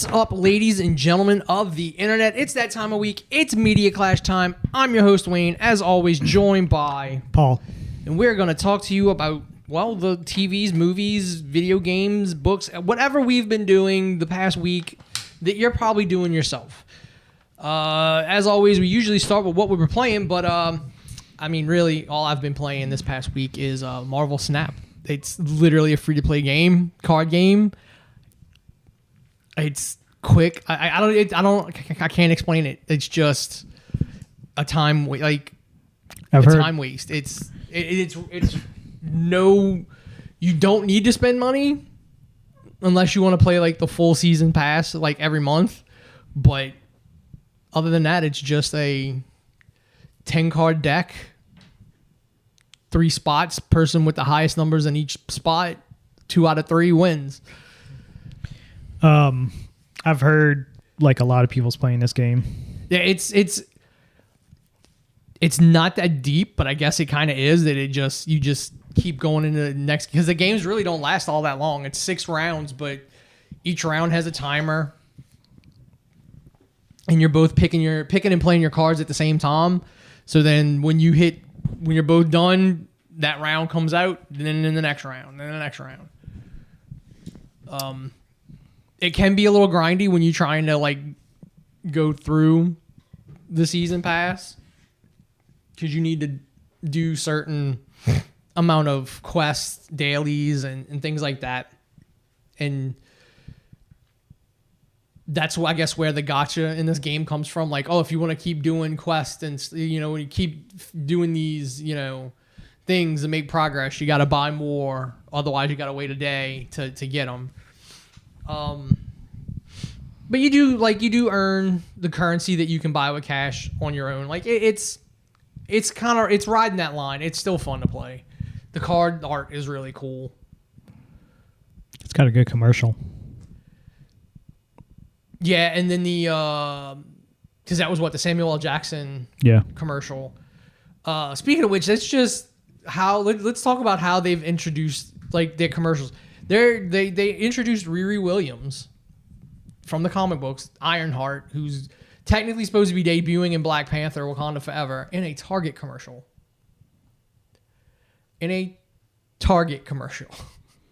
What's up, ladies and gentlemen of the internet? It's that time of week. It's Media Clash time. I'm your host, Wayne, as always, joined by Paul. And we're going to talk to you about, well, the TVs, movies, video games, books, whatever we've been doing the past week that you're probably doing yourself. As always, we usually start with what we were playing, but really, all I've been playing this past week is Marvel Snap. It's literally a free-to-play game, card game. It's quick. I can't explain it. It's just a time time waste. It's no. You don't need to spend money unless you want to play like the full season pass like every month. But other than that, it's just a 10-card deck, 3 spots. Person with the highest numbers in each spot, 2 out of 3 wins. I've heard like a lot of people's playing this game. Yeah, it's not that deep, but I guess it kind of is that you just keep going into the next, because the games really don't last all that long. It's 6 rounds, but each round has a timer, and you're both picking and playing your cards at the same time. So then when you're both done, that round comes out, and then in the next round, then the next round. It can be a little grindy when you're trying to like go through the season pass, because you need to do certain amount of quests, dailies, and things like that. And that's I guess where the gotcha in this game comes from. Like, oh, if you want to keep doing quests and you keep doing these things and make progress, you got to buy more. Otherwise, you got to wait a day to get them. But you do earn the currency that you can buy with cash on your own. Like it's riding that line. It's still fun to play. The card art is really cool. It's got a good commercial. Yeah, and then because that was the Samuel L. Jackson commercial. Speaking of which, that's just how. Let's talk about how they've introduced like their commercials. They introduced Riri Williams from the comic books, Ironheart, who's technically supposed to be debuting in Black Panther: Wakanda Forever, in a Target commercial.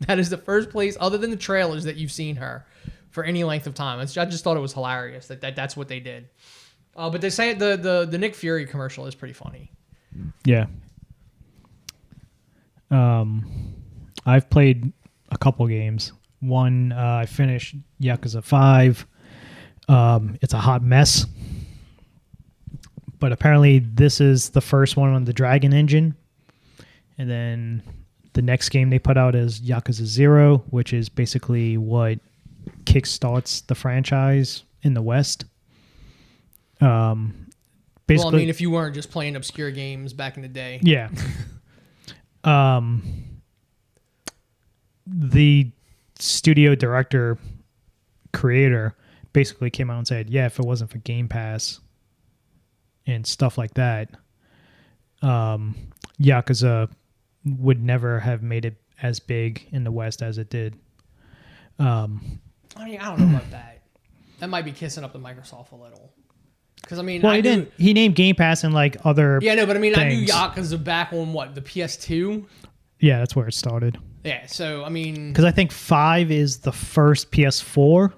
That is the first place, other than the trailers, that you've seen her for any length of time. I just thought it was hilarious that's what they did. But they say the Nick Fury commercial is pretty funny. Yeah. I've played a couple games. One, I finished Yakuza 5. It's a hot mess. But apparently this is the first one on the Dragon engine. And then the next game they put out is Yakuza 0, which is basically what kickstarts the franchise in the West. Basically, if you weren't just playing obscure games back in the day. Yeah. The studio director creator basically came out and said, yeah, if it wasn't for Game Pass and stuff like that, Yakuza would never have made it as big in the West as it did. I don't know about that. That might be kissing up to Microsoft a little. Because he named Game Pass and like other but I knew things. Yakuza back on the PS2. Yeah, that's where it started. Yeah, so because I think 5 is the first PS4.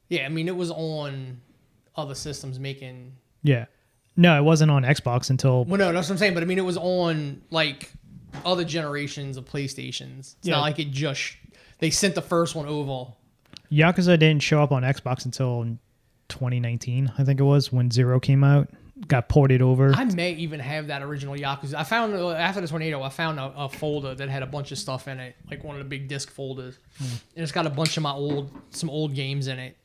Yeah, it was on other systems making. Yeah, no, it wasn't on Xbox until. Well, no, that's what I'm saying. But it was on like other generations of PlayStations. It's not like they sent the first one over. Yakuza didn't show up on Xbox until 2019, I think it was, when 0 came out. Got ported over. I may even have that original Yakuza. I found after the tornado, I found a folder that had a bunch of stuff in it, like one of the big disc folders, and it's got a bunch of some old games in it.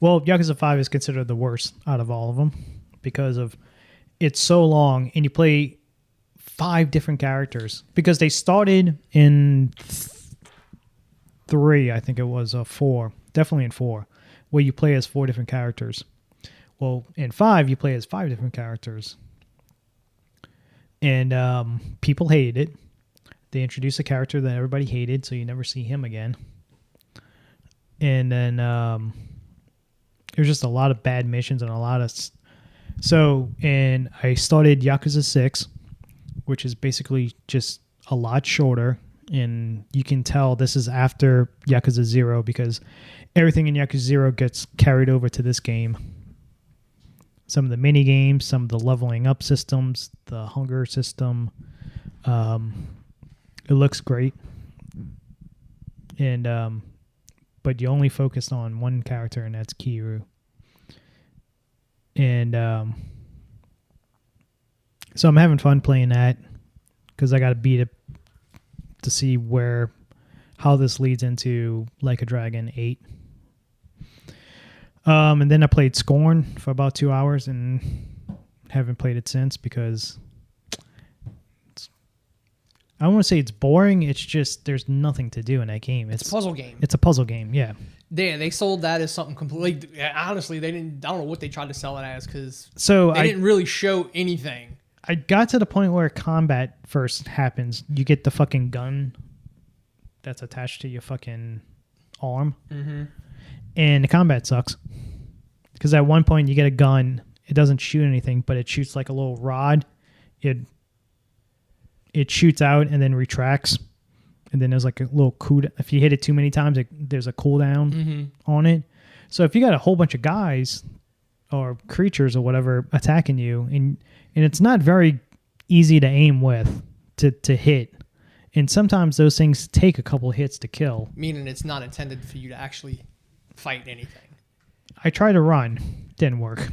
Well, Yakuza 5 is considered the worst out of all of them because of it's so long, and you play 5 different characters because they started in 3, I think it was 4, definitely in 4, where you play as 4 different characters. Well, in 5, you play as 5 different characters. And people hated it. They introduced a character that everybody hated, so you never see him again. And then there's just a lot of bad missions and a lot of and I started Yakuza 6, which is basically just a lot shorter, and you can tell this is after Yakuza 0 because everything in Yakuza 0 gets carried over to this game. Some of the mini games, some of the leveling up systems, the hunger system. It looks great. And but you only focus on one character, and that's Kiryu. And so I'm having fun playing that because I got to beat it to see how this leads into Like a Dragon 8. And then I played Scorn for about 2 hours and haven't played it since because I don't want to say it's boring. It's just there's nothing to do in that game. It's a puzzle game. It's a puzzle game, yeah. They sold that as something completely. Honestly, they didn't. I don't know what they tried to sell it as because they didn't really show anything. I got to the point where combat first happens. You get the fucking gun that's attached to your fucking arm, and the combat sucks because at one point you get a gun. It doesn't shoot anything, but it shoots like a little rod. It shoots out and then retracts, and then there's like a little cooldown. If you hit it too many times, there's a cooldown on it. So if you got a whole bunch of guys or creatures or whatever attacking you, and it's not very easy to aim with to hit, and sometimes those things take a couple hits to kill. Meaning it's not intended for you to actually fight anything. I tried to run, didn't work.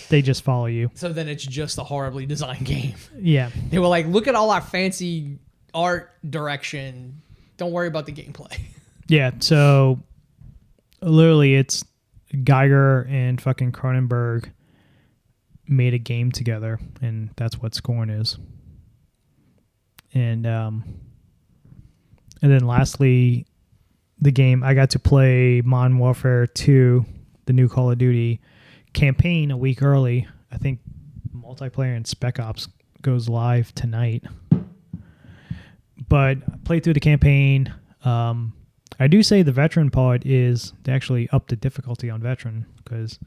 They just follow you. So then it's just a horribly designed game. Yeah. They were like, look at all our fancy art direction. Don't worry about the gameplay. Yeah, so literally it's Geiger and fucking Cronenberg made a game together, and that's what Scorn is. And then lastly, the game I got to play Modern Warfare 2, the new Call of Duty campaign a week early. I think multiplayer and Spec Ops goes live tonight. But I played through the campaign. I do say the veteran part is they actually upped the difficulty on veteran because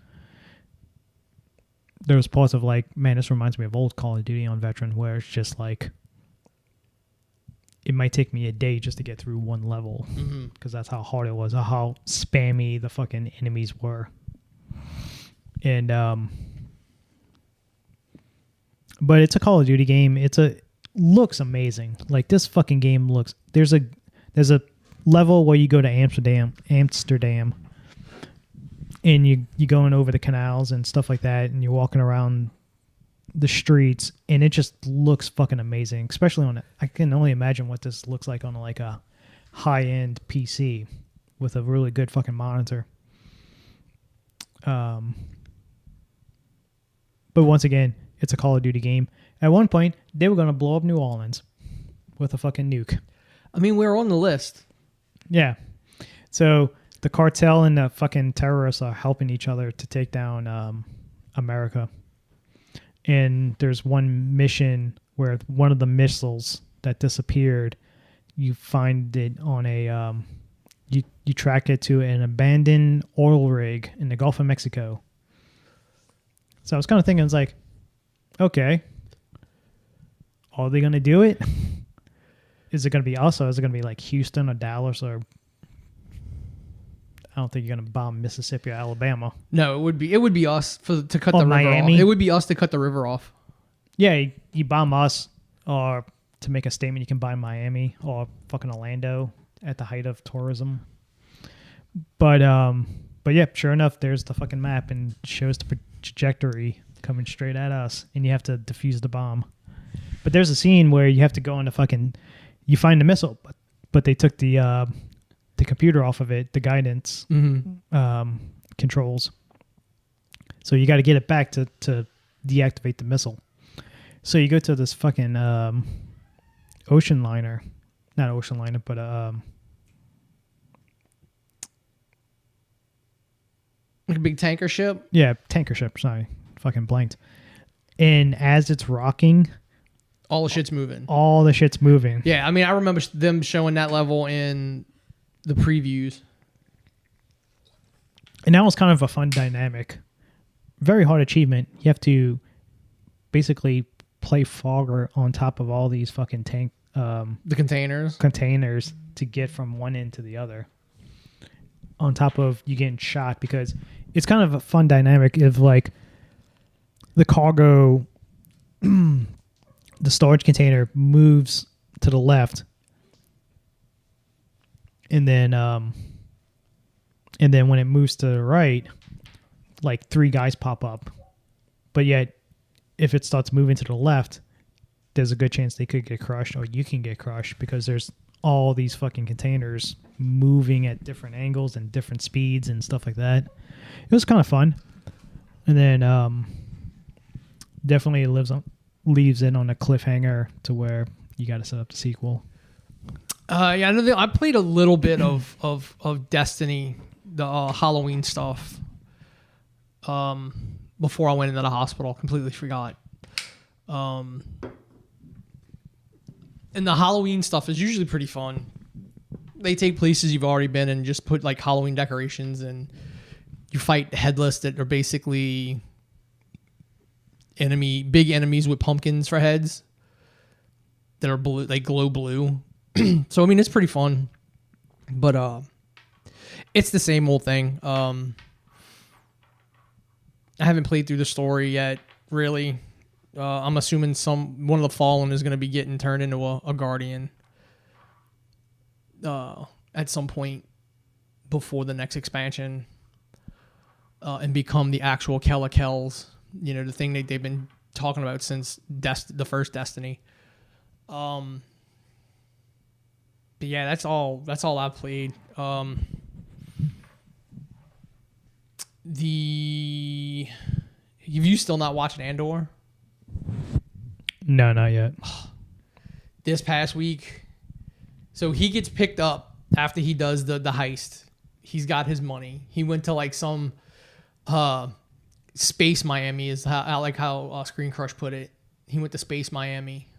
there was parts of like, man, this reminds me of old Call of Duty on veteran where it's just like it might take me a day just to get through one level because that's how hard it was, how spammy the fucking enemies were. And but it's a Call of Duty game. Looks amazing. Like this fucking game looks. There's a level where you go to Amsterdam, and you going over the canals and stuff like that, and you're walking around the streets, and it just looks fucking amazing. Especially on, I can only imagine what this looks like on like a high-end PC with a really good fucking monitor. But once again, it's a Call of Duty game. At one point, they were going to blow up New Orleans with a fucking nuke. I mean, we're on the list. Yeah. So the cartel and the fucking terrorists are helping each other to take down America. And there's one mission where one of the missiles that disappeared, you find it on a... You track it to an abandoned oil rig in the Gulf of Mexico. So I was kind of thinking, it's like, okay, are they going to do it? Is it going to be us, or is it going to be like Houston or Dallas, or I don't think you're going to bomb Mississippi or Alabama. No, it would be us to cut the river Miami. off. It would be us to cut the river off. Yeah, you bomb us, or to make a statement, you can buy Miami or fucking Orlando at the height of tourism. But yeah, sure enough, there's the fucking map and shows the trajectory coming straight at us, and you have to defuse the bomb. But there's a scene where you have to go into you find the missile, but they took the computer off of it, the guidance controls. So you got to get it back to deactivate the missile. So you go to this fucking ocean liner, not ocean liner, but like a big tanker ship? Yeah, tanker ship. Sorry. Fucking blanked. And as it's rocking... all the shit's moving. All the shit's moving. Yeah, I mean, I remember them showing that level in the previews. And that was kind of a fun dynamic. Very hard achievement. You have to basically play Fogger on top of all these fucking tank the containers to get from one end to the other. On top of you getting shot, because it's kind of a fun dynamic of like the cargo, the storage container moves to the left, and then when it moves to the right, like 3 guys pop up. But yet, if it starts moving to the left, there's a good chance they could get crushed, or you can get crushed, because there's all these fucking containers moving at different angles and different speeds and stuff like that. It was kind of fun. And then definitely leaves in on a cliffhanger to where you got to set up the sequel. Yeah, I played a little bit of Destiny, the Halloween stuff, before I went into the hospital. Completely forgot. And the Halloween stuff is usually pretty fun. They take places you've already been and just put like Halloween decorations, and you fight headless that are basically big enemies with pumpkins for heads that are blue, they glow blue. So I mean, it's pretty fun, but it's the same old thing. I haven't played through the story yet, really. I'm assuming one of the Fallen is going to be getting turned into a Guardian at some point before the next expansion, and become the actual Kells. You know, the thing that they've been talking about since the first Destiny. But yeah, that's all I've played. Have you still not watching Andor? No, not yet. This past week, so he gets picked up after he does the heist. He's got his money. He went to like some Space Miami is how Screen Crush put it. He went to Space Miami,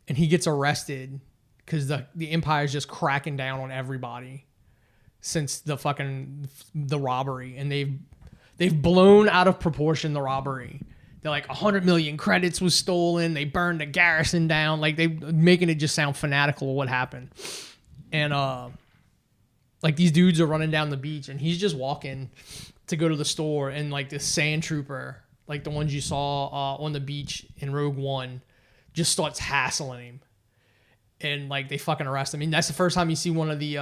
and he gets arrested because the Empire's just cracking down on everybody since the robbery, and they've blown out of proportion the robbery. They're like 100 million credits was stolen. They burned the garrison down. Like, they making it just sound fanatical of what happened. And like, these dudes are running down the beach, and he's just walking to go to the store, and like this sand trooper, like the ones you saw on the beach in Rogue One, just starts hassling him, and like they fucking arrest him. I mean, that's the first time you see one of the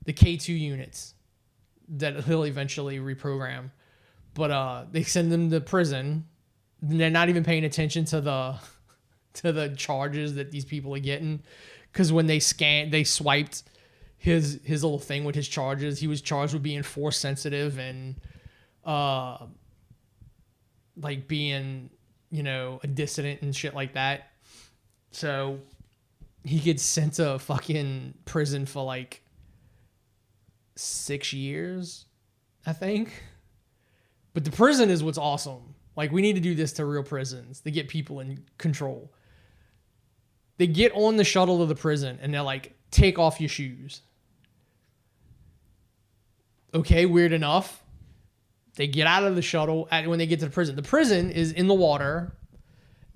K2 units that he'll eventually reprogram. But they send them to prison. They're not even paying attention to the charges that these people are getting, because when they swiped his little thing with his charges, he was charged with being force sensitive and like being, you know, a dissident and shit like that. So he gets sent to fucking prison for like 6 years, I think. But the prison is what's awesome. Like, we need to do this to real prisons to get people in control. They get on the shuttle to the prison, and they're like, take off your shoes. Okay, weird enough. They get out of the shuttle when they get to the prison. The prison is in the water,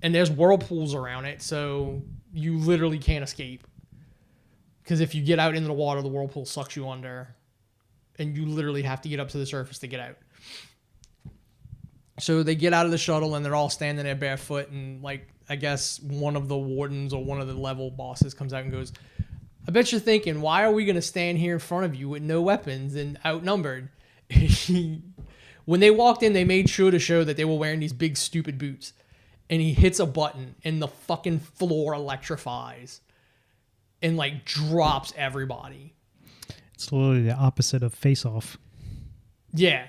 and there's whirlpools around it, so you literally can't escape. Because if you get out into the water, the whirlpool sucks you under, and you literally have to get up to the surface to get out. So they get out of the shuttle, and they're all standing there barefoot, and like, I guess one of the wardens or one of the level bosses comes out and goes, I bet you're thinking, why are we going to stand here in front of you with no weapons and outnumbered? When they walked in, they made sure to show that they were wearing these big stupid boots, and he hits a button, and the fucking floor electrifies and like drops everybody. It's literally the opposite of Face Off. Yeah.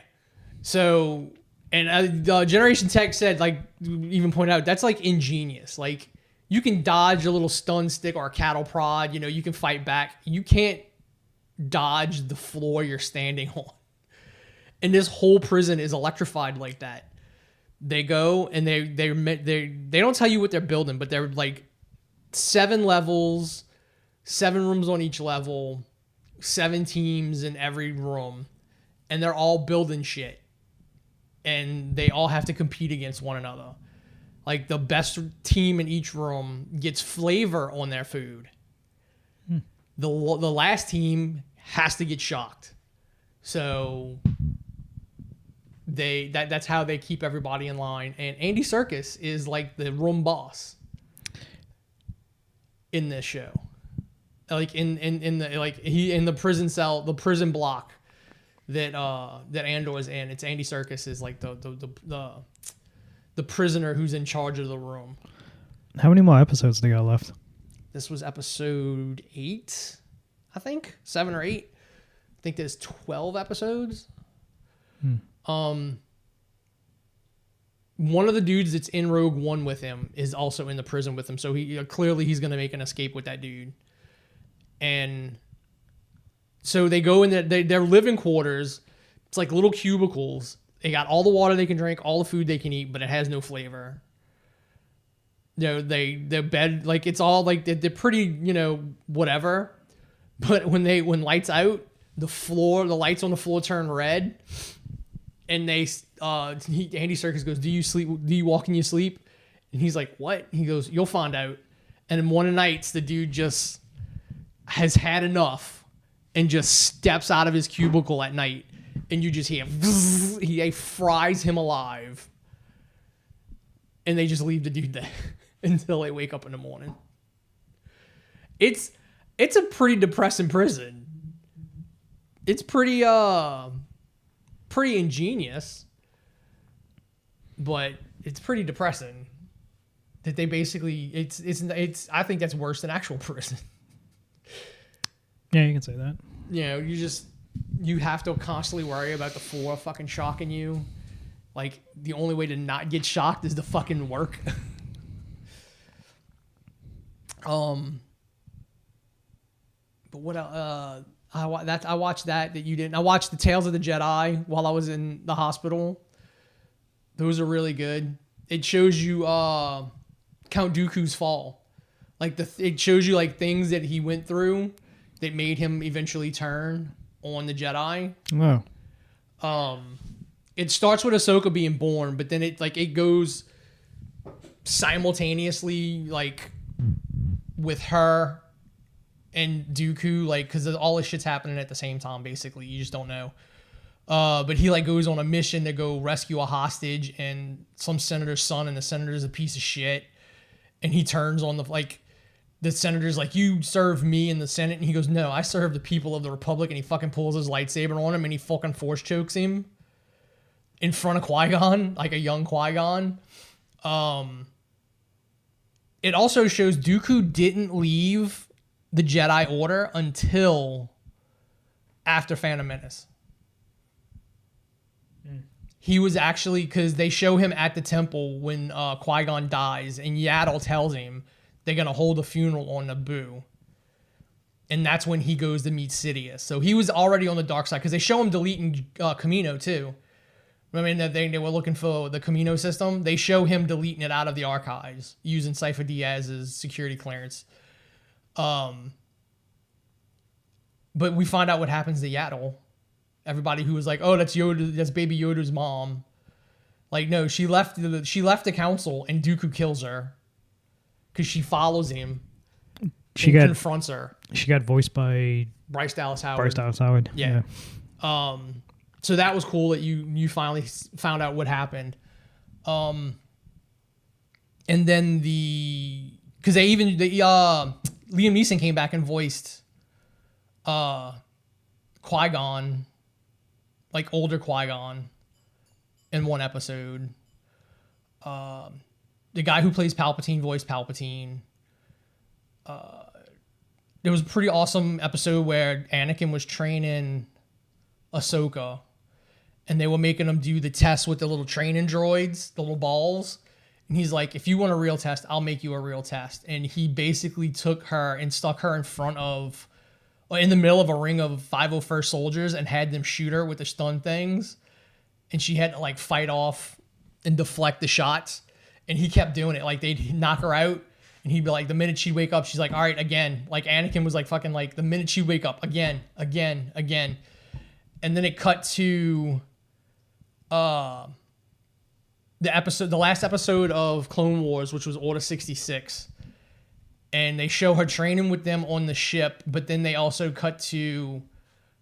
So... And Generation Tech said, like, even pointed out, that's like ingenious. Like, you can dodge a little stun stick or a cattle prod. You know, you can fight back. You can't dodge the floor you're standing on. And this whole prison is electrified like that. They go and they don't tell you what they're building, but they're like 7 levels, 7 rooms on each level, 7 teams in every room. and they're all building shit, and they all have to compete against one another. Like the best team in each room gets flavor on their food. The last team has to get shocked. So that's how they keep everybody in line. And Andy Serkis is like the room boss in this show. Like in the prison cell, the prison block that Andor is in. It's Andy Serkis is like the prisoner who's in charge of the room. How many more episodes they got left? This was episode 8, I think. 7 or 8. I think there's 12 episodes. One of the dudes that's in Rogue One with him is also in the prison with him. So clearly he's going to make an escape with that dude. And so they go in their living quarters. It's like little cubicles. They got all the water they can drink, all the food they can eat, but it has no flavor. Their bed, like it's all like they're pretty, whatever. But when lights out, the lights on the floor turn red, and Andy Serkis goes, "Do you sleep? Do you walk in your sleep?" And he's like, "What?" He goes, "You'll find out." And in one of the nights, the dude just has had enough and just steps out of his cubicle at night, and you just hear he fries him alive, and they just leave the dude there until they wake up in the morning. It's a pretty depressing prison. It's pretty ingenious, but it's pretty depressing that they basically it's I think that's worse than actual prison. Yeah, you can say that. You have to constantly worry about the floor fucking shocking you. Like the only way to not get shocked is to fucking work. But what I watched that you didn't. I watched the Tales of the Jedi while I was in the hospital. Those are really good. It shows you Count Dooku's fall. Like it shows you like things that he went through that made him eventually turn on the Jedi. Wow. It starts with Ahsoka being born, but then it goes simultaneously like with her and Dooku, like, because all this shit's happening at the same time, basically. You just don't know. But he, like, goes on a mission to go rescue a hostage and some senator's son, and the senator's a piece of shit. And he turns on the senator's like, "You serve me in the Senate." And he goes, "No, I serve the people of the Republic." And he fucking pulls his lightsaber on him and he fucking force chokes him in front of Qui-Gon, like a young Qui-Gon. It also shows Dooku didn't leave the Jedi Order until after Phantom Menace. He was actually, because they show him at the temple when Qui-Gon dies, and Yaddle tells him they're going to hold a funeral on Naboo. And that's when he goes to meet Sidious. So he was already on the dark side, because they show him deleting Camino too. I mean, they were looking for the Camino system. They show him deleting it out of the archives using Cypher Diaz's security clearance. But we find out what happens to Yaddle. Everybody who was like, "Oh, that's Yoda, that's Baby Yoda's mom." Like, no, she left the council, and Dooku kills her because she follows him. Confronts her. She got voiced by Bryce Dallas Howard. Yeah. So that was cool that you finally found out what happened. And then because Liam Neeson came back and voiced Qui-Gon, like older Qui-Gon, in one episode. The guy who plays Palpatine voiced Palpatine. There was a pretty awesome episode where Anakin was training Ahsoka, and they were making him do the test with the little training droids, the little balls. And he's like, "If you want a real test, I'll make you a real test." And he basically took her and stuck her in the middle of a ring of 501st soldiers and had them shoot her with the stun things. And she had to like fight off and deflect the shots. And he kept doing it. Like they'd knock her out, and he'd be like, the minute she'd wake up, she's like, "All right, again." Like Anakin was like fucking like the minute she'd wake up, again. and then it cut to the last episode of Clone Wars, which was Order 66. And they show her training with them on the ship, but then they also cut to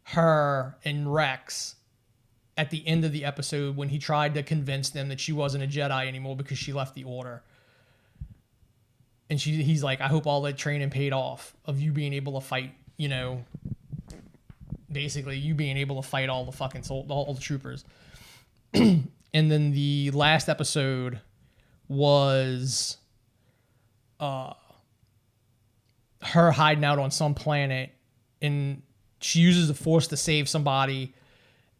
her and Rex at the end of the episode when he tried to convince them that she wasn't a Jedi anymore because she left the Order. And he's like, I hope all that training paid off of you being able to fight, you know, basically you being able to fight all the fucking all the troopers. And then the last episode was her hiding out on some planet, and she uses the Force to save somebody,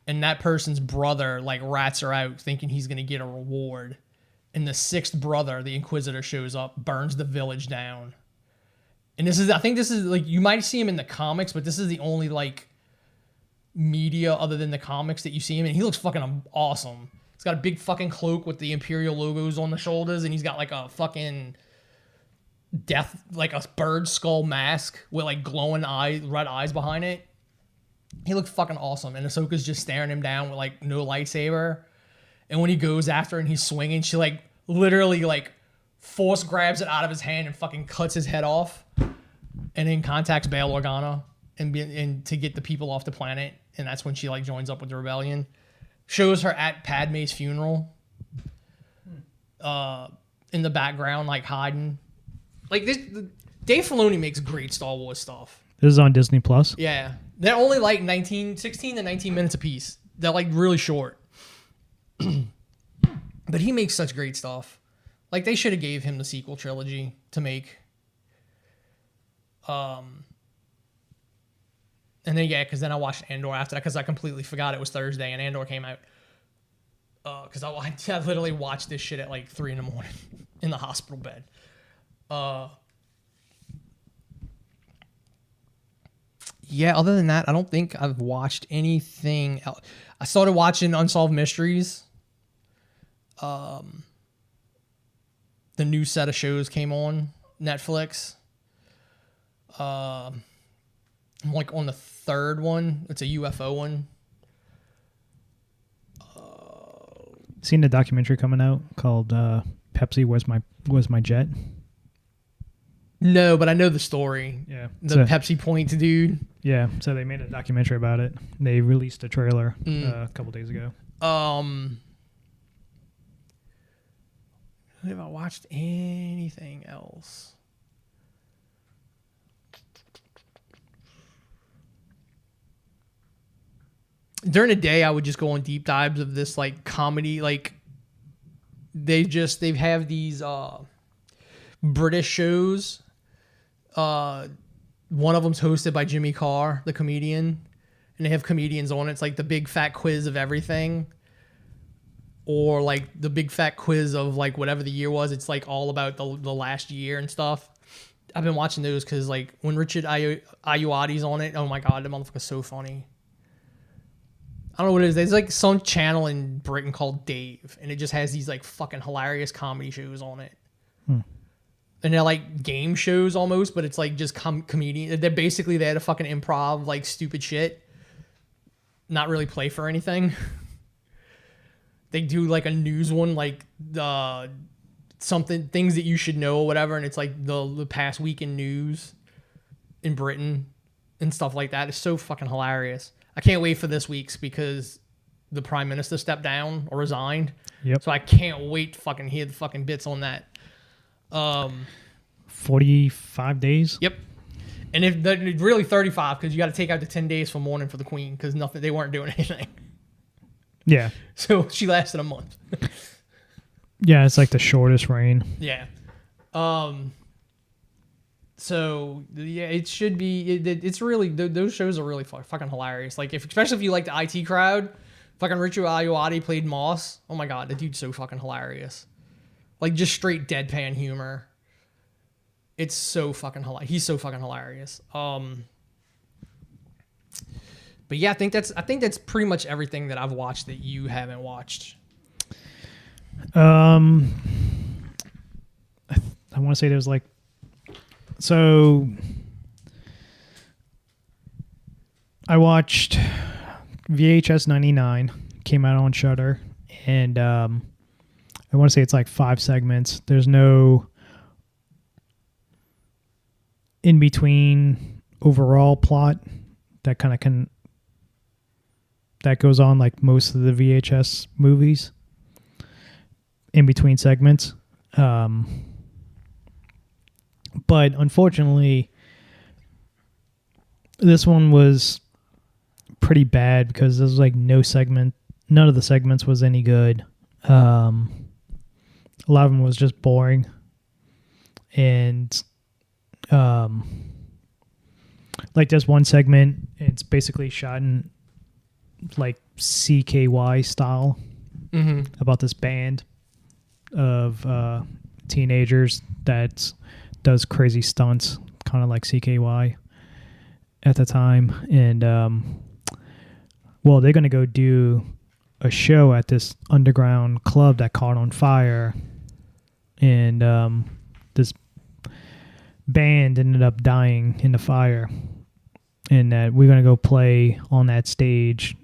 and that person's brother like rats her out thinking he's going to get a reward. And the sixth brother, the Inquisitor, shows up, burns the village down. And I think this is like, you might see him in the comics, but this is the only like media other than the comics that you see him in. He looks fucking awesome. He's got a big fucking cloak with the Imperial logos on the shoulders, and he's got like a fucking death, like a bird skull mask with like glowing red eyes behind it. He looked fucking awesome. And Ahsoka's just staring him down with like no lightsaber. And when he goes after her and he's swinging, she like literally like force grabs it out of his hand and fucking cuts his head off, and then contacts Bail Organa and to get the people off the planet. And that's when she like joins up with the rebellion. Shows her at Padme's funeral, in the background, like hiding. Like this, Dave Filoni makes great Star Wars stuff. This is on Disney Plus. Yeah, they're only like 16 to 19 minutes a piece. They're like really short. But he makes such great stuff. Like they should have gave him the sequel trilogy to make. And then because then I watched Andor after that because I completely forgot it was Thursday and Andor came out. Because I literally watched this shit at like 3 a.m. in the hospital bed. Yeah, other than that, I don't think I've watched anything else. I started watching Unsolved Mysteries. The new set of shows came on Netflix. I'm like on the third one. It's a UFO one. Seen a documentary coming out called Pepsi, Where's My Jet? No, but I know the story. Yeah. The Pepsi Point dude. Yeah, so they made a documentary about it. They released a trailer a couple days ago. Have I watched anything else? During the day, I would just go on deep dives of this like comedy. Like they have these British shows. One of them's hosted by Jimmy Carr, the comedian, and they have comedians on it. It's like the big fat quiz of everything, or like the big fat quiz of like whatever the year was. It's like all about the last year and stuff. I've been watching those because like when Richard Ayoade's on it, oh my god, the motherfucker's so funny. I don't know what it is. There's like some channel in Britain called Dave, and it just has these like fucking hilarious comedy shows on it. And they're like game shows almost, but it's like just comedian. They're basically there to fucking improv like stupid shit, not really play for anything. They do like a news one, like things that you should know or whatever, and it's like the past week in news in Britain and stuff like that. It's so fucking hilarious. I can't wait for this week's because the Prime Minister stepped down or resigned. Yep. So I can't wait to fucking hear the fucking bits on that. 45 days. Yep. And if really 35 because you got to take out the 10 days for mourning for the Queen because they weren't doing anything. Yeah. So she lasted a month. Yeah, it's like the shortest reign. Yeah. So yeah, it should be. It's really those shows are really fucking hilarious. Like especially if you like the IT crowd, fucking Richard Ayoade played Moss. Oh my god, the dude's so fucking hilarious. Like just straight deadpan humor. It's so fucking hilarious. He's so fucking hilarious. But yeah, I think that's pretty much everything that I've watched that you haven't watched. I want to say there's like, so I watched VHS 99 came out on Shudder, and I want to say it's like 5 segments. There's no in between overall plot that that goes on like most of the VHS movies in between segments. But unfortunately, this one was pretty bad because there was like none of the segments was any good. A lot of them was just boring. And like there's one segment, it's basically shot in like CKY style about this band of teenagers that does crazy stunts, kind of like CKY at the time. And well, they're going to go do a show at this underground club that caught on fire, and this band ended up dying in the fire, and that we're going to go play on that stage.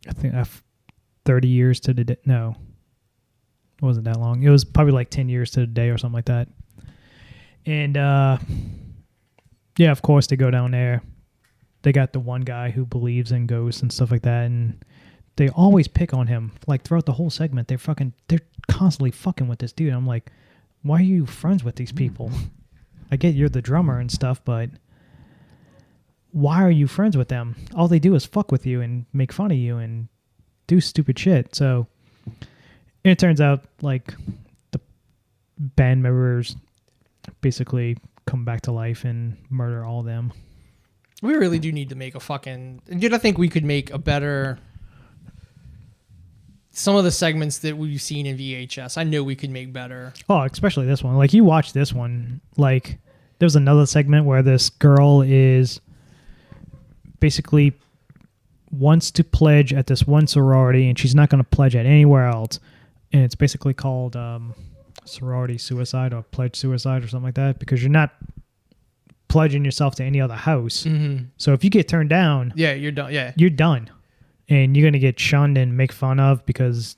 I think 30 years to the day. No, it wasn't that long. It was probably like 10 years to the day or something like that. And yeah, of course they go down there. They got the one guy who believes in ghosts and stuff like that, and they always pick on him. Like throughout the whole segment, they're constantly fucking with this dude. I'm like, why are you friends with these people? I get you're the drummer and stuff, but why are you friends with them? All they do is fuck with you and make fun of you and do stupid shit. So it turns out like the band members basically come back to life and murder all of them. We really do need to make a fucking... Dude, I think we could make a better... Some of the segments that we've seen in VHS, I know we could make better. Oh, especially this one. Like, you watch this one, like, there's another segment where this girl is basically wants to pledge at this one sorority, and she's not going to pledge at anywhere else. And it's basically called sorority suicide or pledge suicide or something like that, because you're not pledging yourself to any other house. Mm-hmm. So if you get turned down, yeah, you're done. Yeah, you're done, and you're gonna get shunned and make fun of because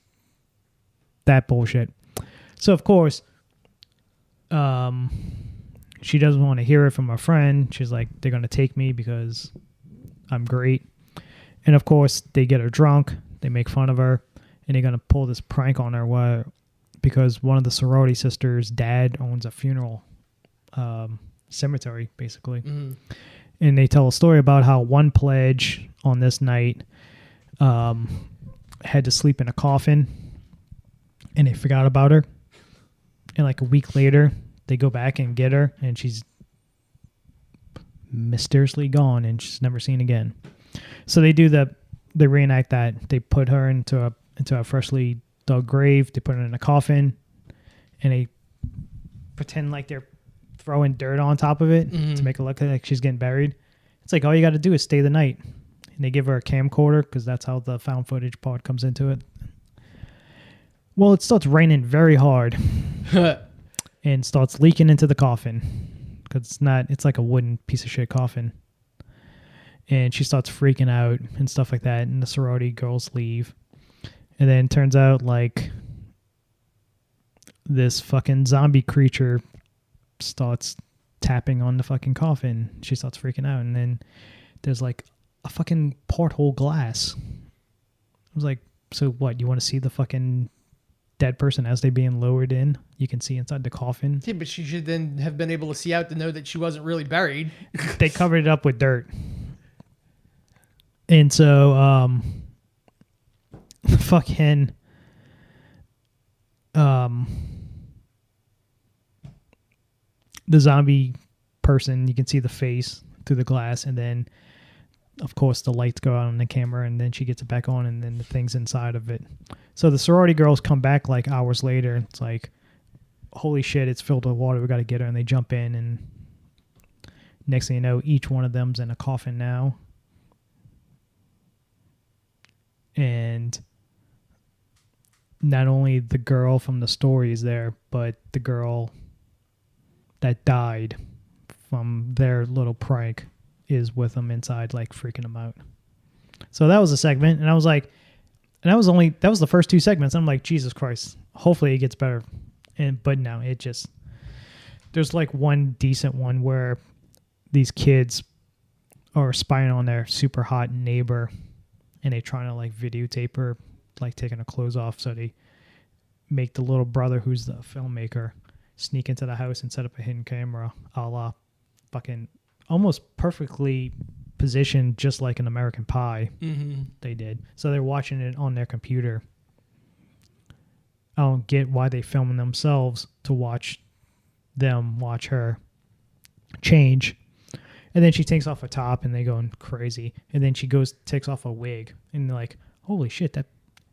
that bullshit. So of course, she doesn't want to hear it from her friend. She's like, they're gonna take me because I'm great. And of course, they get her drunk. They make fun of her, and they're gonna pull this prank on her because one of the sorority sisters' dad owns a funeral cemetery, basically. Mm-hmm. And they tell a story about how one pledge on this night had to sleep in a coffin, and they forgot about her. And like a week later, they go back and get her, and she's mysteriously gone, and she's never seen again. So they reenact that. They put her into a freshly dug grave. They put her in a coffin, and they pretend like they're throwing dirt on top of it to make it look like she's getting buried. It's like all you got to do is stay the night. And they give her a camcorder because that's how the found footage part comes into it. Well, it starts raining very hard and starts leaking into the coffin because it's like a wooden piece of shit coffin. And she starts freaking out and stuff like that. And the sorority girls leave. And then it turns out like this fucking zombie creature starts tapping on the fucking coffin. She starts freaking out, and then there's like a fucking porthole glass. I was like, so what, you want to see the fucking dead person as they're being lowered in? You can see inside the coffin. Yeah, but she should then have been able to see out to know that she wasn't really buried. They covered it up with dirt. And so fucking the zombie person, you can see the face through the glass, and then of course the lights go out on the camera, and then she gets it back on, and then the thing's inside of it. So the sorority girls come back like hours later. It's like, holy shit, it's filled with water, we got to get her. And they jump in, and next thing you know, each one of them's in a coffin now. And not only the girl from the story is there, but the girl that died from their little prank is with them inside, like freaking them out. So that was a segment, and I was like, and that was the first 2 segments. I'm like, Jesus Christ, hopefully it gets better. But no, it just, there's like one decent one where these kids are spying on their super hot neighbor, and they're trying to like videotape her, like taking her clothes off. So they make the little brother, who's the filmmaker, sneak into the house and set up a hidden camera, a la fucking almost perfectly positioned, just like an American Pie. Mm-hmm. They did. So they're watching it on their computer. I don't get why they filming themselves to watch them watch her change. And then she takes off a top, and they going crazy. And then she takes off a wig, and they're like, holy shit, that,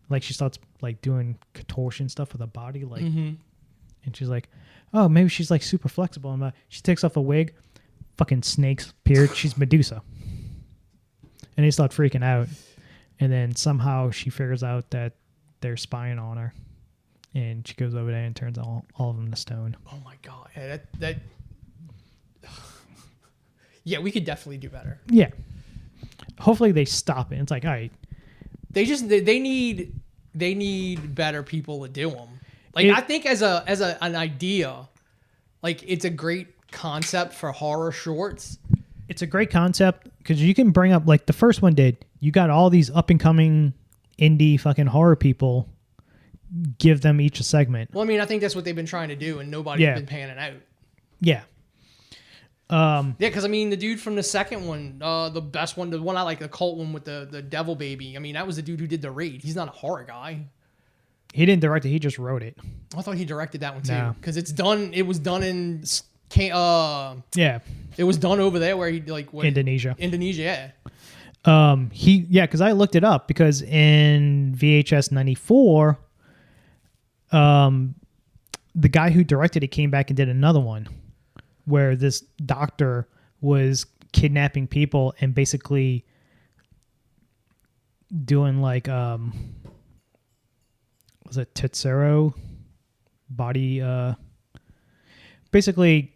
like, she starts like doing contortion stuff with her body, like, and she's like, oh, maybe she's like super flexible. And she takes off a wig, fucking snakes appeared. She's Medusa, and they start freaking out. And then somehow she figures out that they're spying on her, and she goes over there and turns all of them to stone. Oh my god, yeah, that. Yeah, we could definitely do better. Yeah. Hopefully they stop it. It's like, all right. They need better people to do them. Like, I think as an idea, like, it's a great concept for horror shorts. It's a great concept because you can bring up, like the first one did. You got all these up and coming indie fucking horror people. Give them each a segment. Well, I mean, I think that's what they've been trying to do, and nobody's been panning out. Yeah. Yeah, because I mean, the dude from the second one, the best one, the one I like, the cult one with the devil baby. I mean, that was the dude who did The Raid. He's not a horror guy. He didn't direct it. He just wrote it. I thought he directed that one too, because it's done. It was done in yeah. It was done over there where he like Indonesia. Yeah. Because I looked it up because in VHS 94, the guy who directed it came back and did another one where this doctor was kidnapping people and basically doing like was it Tetsuro body basically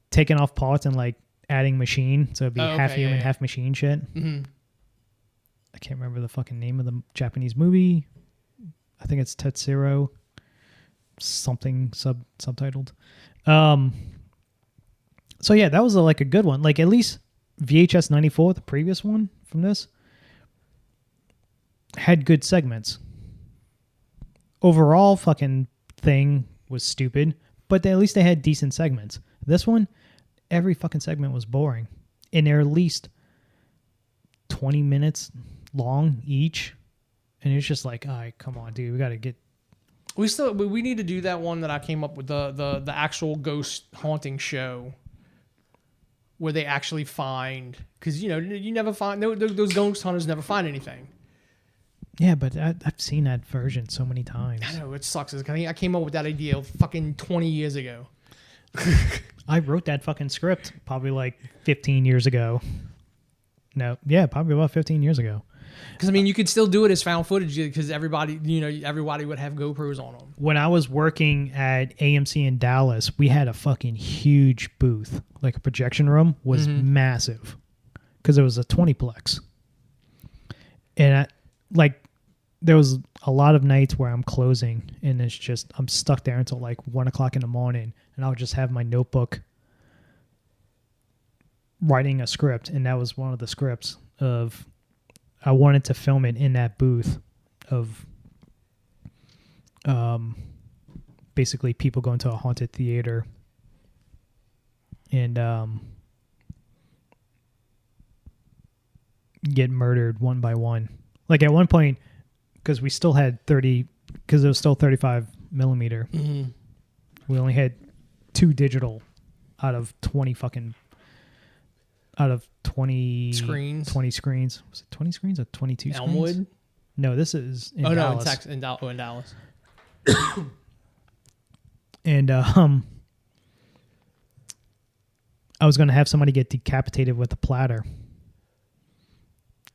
taking off parts and like adding machine, so it'd be half human, half machine shit. Mm-hmm. I can't remember the fucking name of the Japanese movie. I think it's Tetsuro something subtitled. So yeah, that was like a good one. Like at least VHS 94, the previous one from this, had good segments. Overall fucking thing was stupid, but at least they had decent segments. This one, every fucking segment was boring. And they're at least 20 minutes long each. And it's just like, all right, come on, dude, we got to get... We need to do that one that I came up with, the actual ghost haunting show where they actually find, because you never find those ghost hunters never find anything. Yeah, but I've seen that version so many times. I know, it sucks. I came up with that idea fucking 20 years ago. I wrote that fucking script probably like 15 years ago. No, yeah, probably about 15 years ago. Because I mean, you could still do it as found footage because everybody would have GoPros on them. When I was working at AMC in Dallas, we had a fucking huge booth, like a projection room was massive because it was a 20-plex. And there was a lot of nights where I'm closing and it's just, I'm stuck there until like 1 o'clock in the morning, and I'll just have my notebook writing a script. And that was one of the scripts of, I wanted to film it in that booth of basically people going to a haunted theater and get murdered one by one. Like at one point, because we still had 30, because it was still 35 millimeter, we only had 2 digital out of 20 screens. 20 screens. Was it 20 screens or 22 Elmwood? screens? No, this is in Dallas. No, in Dallas. And I was going to have somebody get decapitated with a platter.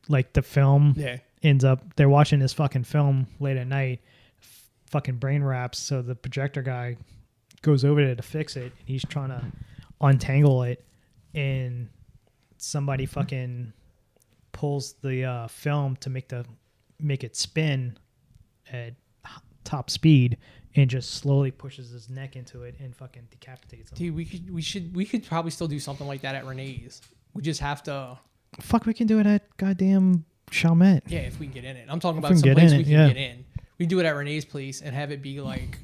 Like the film ends up, they're watching this fucking film late at night, fucking brain wraps. So the projector guy goes over there to fix it, and he's trying to untangle it, and somebody fucking pulls the film to make it spin at top speed and just slowly pushes his neck into it and fucking decapitates him. Dude, we could probably still do something like that at Renee's. We just have to. Fuck, we can do it at goddamn Chalmette. Yeah, if we can get in it. I'm talking about some place we can get in. We do it at Renee's place and have it be like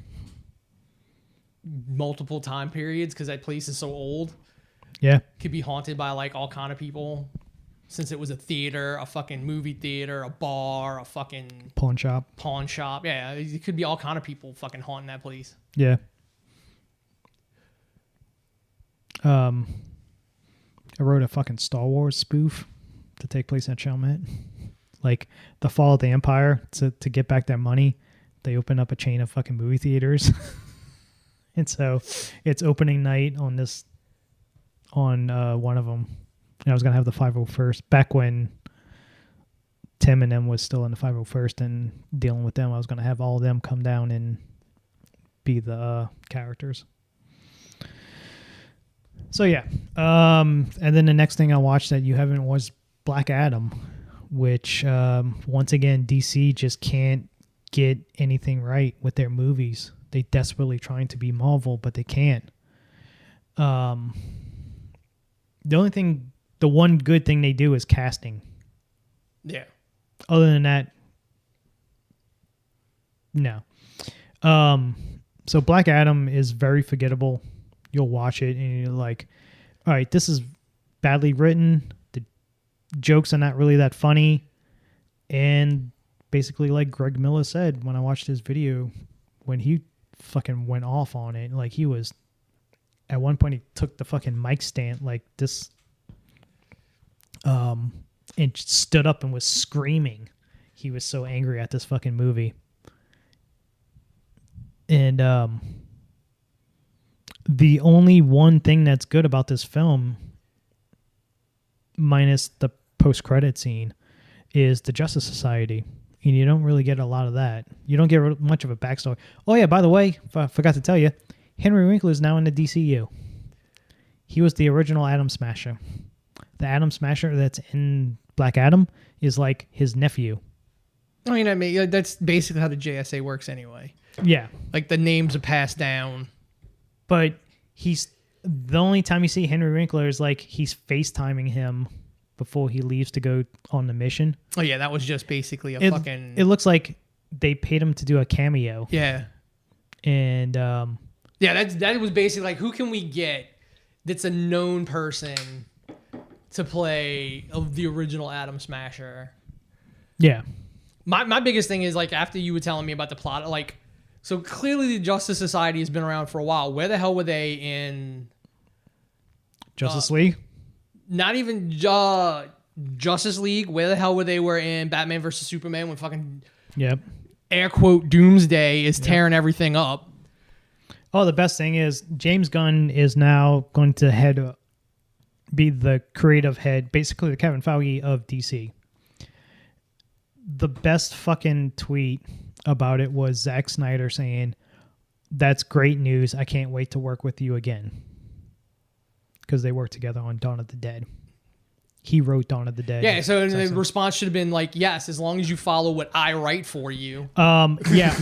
multiple time periods because that place is so old. Yeah. Could be haunted by like all kind of people. Since it was a theater, a fucking movie theater, a bar, a fucking pawn shop. Yeah, it could be all kind of people fucking haunting that place. Yeah. I wrote a fucking Star Wars spoof to take place at Chalmette. Like the fall of the Empire, to get back their money, they open up a chain of fucking movie theaters. And so it's opening night on one of them. And I was going to have the 501st back when Tim and them was still in the 501st and dealing with them. I was going to have all of them come down and be the characters. So yeah. And then the next thing I watched that you haven't was Black Adam, which once again, DC just can't get anything right with their movies. They desperately trying to be Marvel, but they can't. The one good thing they do is casting. Yeah. Other than that, no. So Black Adam is very forgettable. You'll watch it and you're like, all right, this is badly written. The jokes are not really that funny. And basically, like Greg Miller said when I watched his video, when he fucking went off on it, like he was, at one point he took the fucking mic stand like this, and stood up and was screaming. He was so angry at this fucking movie. And the only one thing that's good about this film, minus the post-credit scene, is the Justice Society. And you don't really get a lot of that. You don't get much of a backstory. Oh yeah, by the way, I forgot to tell you, Henry Winkler is now in the DCU. He was the original Atom Smasher. The Atom Smasher that's in Black Adam is like his nephew. I mean, that's basically how the JSA works anyway. Yeah. Like the names are passed down. But he's the only time you see Henry Winkler is like he's FaceTiming him before he leaves to go on the mission. Oh yeah, that was just basically It looks like they paid him to do a cameo. Yeah. And yeah, that was basically like, who can we get that's a known person to play the original Atom Smasher? Yeah. My biggest thing is, like, after you were telling me about the plot, like, so clearly the Justice Society has been around for a while. Where the hell were they in Justice League? Not even Justice League. Where the hell were they in Batman versus Superman when fucking air quote Doomsday is tearing everything up? Oh, the best thing is James Gunn is now going to be the creative head, basically the Kevin Feige of DC. The best fucking tweet about it was Zack Snyder saying, "That's great news. I can't wait to work with you again." Because they worked together on Dawn of the Dead. He wrote Dawn of the Dead. Yeah, so the response should have been like, yes, as long as you follow what I write for you. Yeah,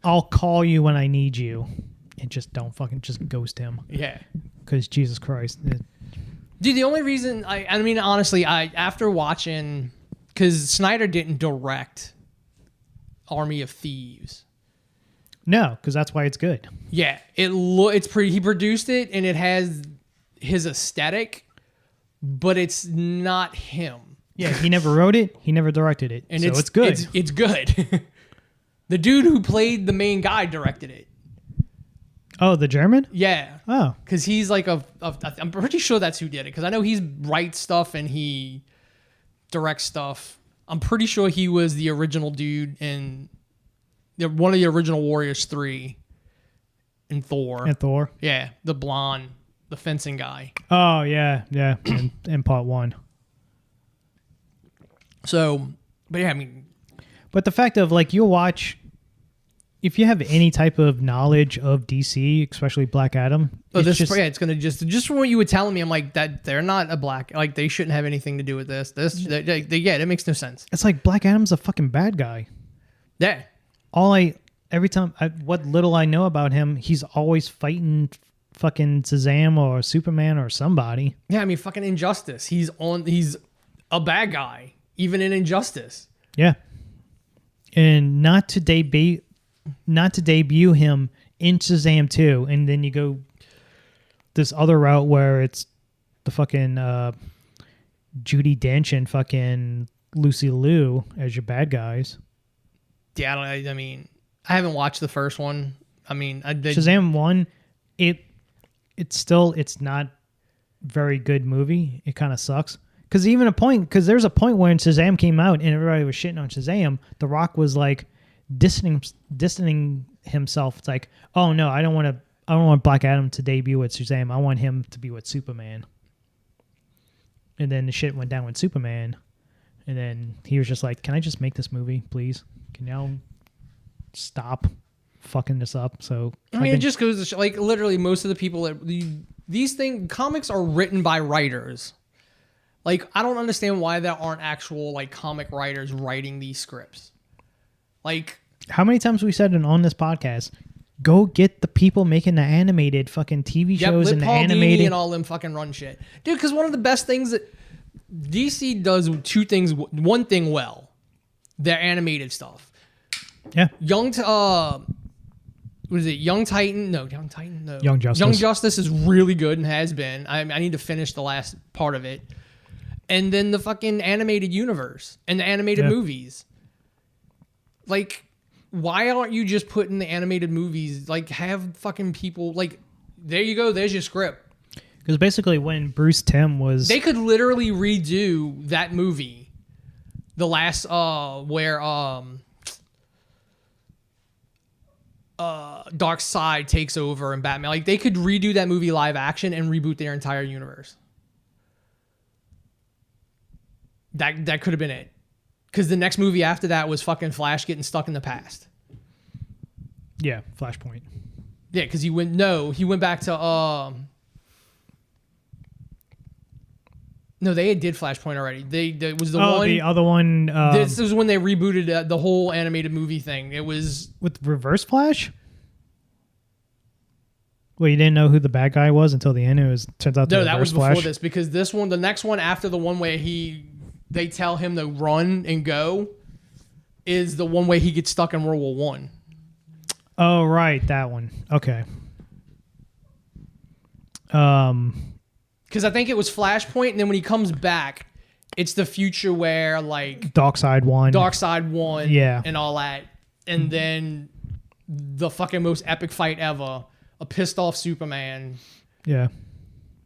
I'll call you when I need you. And just don't fucking just ghost him. Yeah. Because Jesus Christ. Dude, the only reason, I mean, honestly, after watching, because Snyder didn't direct Army of Thieves. No, because that's why it's good. Yeah, he produced it and it has his aesthetic, but it's not him. Yeah, he never wrote it, he never directed it, and so it's good. It's good. The dude who played the main guy directed it. Oh, the German? Yeah. Oh. Because he's like I'm pretty sure that's who did it, because I know he writes stuff and he directs stuff. I'm pretty sure he was the original dude in one of the original Warriors 3 in Thor. And Thor? Yeah, the blonde, the fencing guy. Oh, yeah, in part 1. So, but yeah, I mean... But the fact of, like, you'll watch if you have any type of knowledge of DC, especially Black Adam, it's gonna just from what you were telling me, I'm like that they're not a black, like they shouldn't have anything to do with this. It makes no sense. It's like Black Adam's a fucking bad guy. Yeah. What little I know about him, he's always fighting fucking Shazam or Superman or somebody. Yeah, I mean fucking Injustice. He's a bad guy, even in Injustice. Yeah. And not to debut him in Shazam 2, and then you go this other route where it's the fucking Judi Dench and fucking Lucy Liu as your bad guys. Yeah, I mean, I haven't watched the first one. I mean, Shazam 1, it's not very good movie. It kind of sucks. Because there's a point when Shazam came out and everybody was shitting on Shazam. The Rock was like distancing himself. It's like, oh no, I don't want Black Adam to debut with Shazam. I want him to be with Superman. And then the shit went down with Superman. And then he was just like, can I just make this movie, please? Can y'all stop fucking this up? So I mean, it just goes to show, like literally most of the people comics are written by writers. Like, I don't understand why there aren't actual, like, comic writers writing these scripts. Like... How many times we said on this podcast, go get the people making the animated fucking TV shows and the animated... and all them fucking run shit. Dude, because one of the best things that... DC does two things, one thing well. Their animated stuff. Yeah. Young Titan? No, Young Titan, no. Young Justice. Young Justice is really good and has been. I need to finish the last part of it. And then the fucking animated universe and the animated movies. Like, why aren't you just putting the animated movies, like, have fucking people, like, there you go, there's your script. Because basically when Bruce Timm was... They could literally redo that movie. The last, where, Darkseid takes over and Batman. Like, they could redo that movie live action and reboot their entire universe. That could have been it. Because the next movie after that was fucking Flash getting stuck in the past. Yeah, Flashpoint. Yeah, because he went back to no, they did Flashpoint already. They was the one. The other one. This was when they rebooted the whole animated movie thing. It was with Reverse Flash. Well, you didn't know who the bad guy was until the end. Turns out no, that was before this, because this one, the next one after the one where they tell him to run and go, is the one where he gets stuck in World War One. Oh, right, that one. Okay. Because I think it was Flashpoint, and then when he comes back, it's the future where like Darkseid won, yeah, and all that, and then the fucking most epic fight ever, a pissed off Superman, yeah,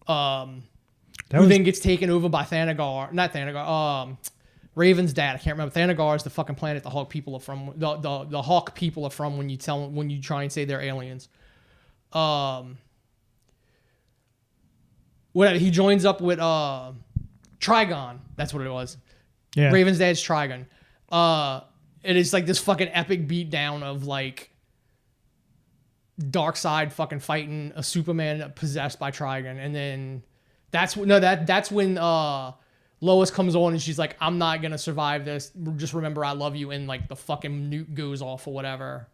who then gets taken over by Raven's dad. I can't remember. Thanagar is the fucking planet the Hawk people are from. The Hawk people are from when you try and say they're aliens. Whatever. He joins up with Trigon. That's what it was. Yeah. Raven's dad's Trigon. It is like this fucking epic beatdown of like Darkseid fucking fighting a Superman possessed by Trigon, and then that's when Lois comes on and she's like, I'm not gonna survive this. Just remember I love you, and like the fucking nuke goes off or whatever.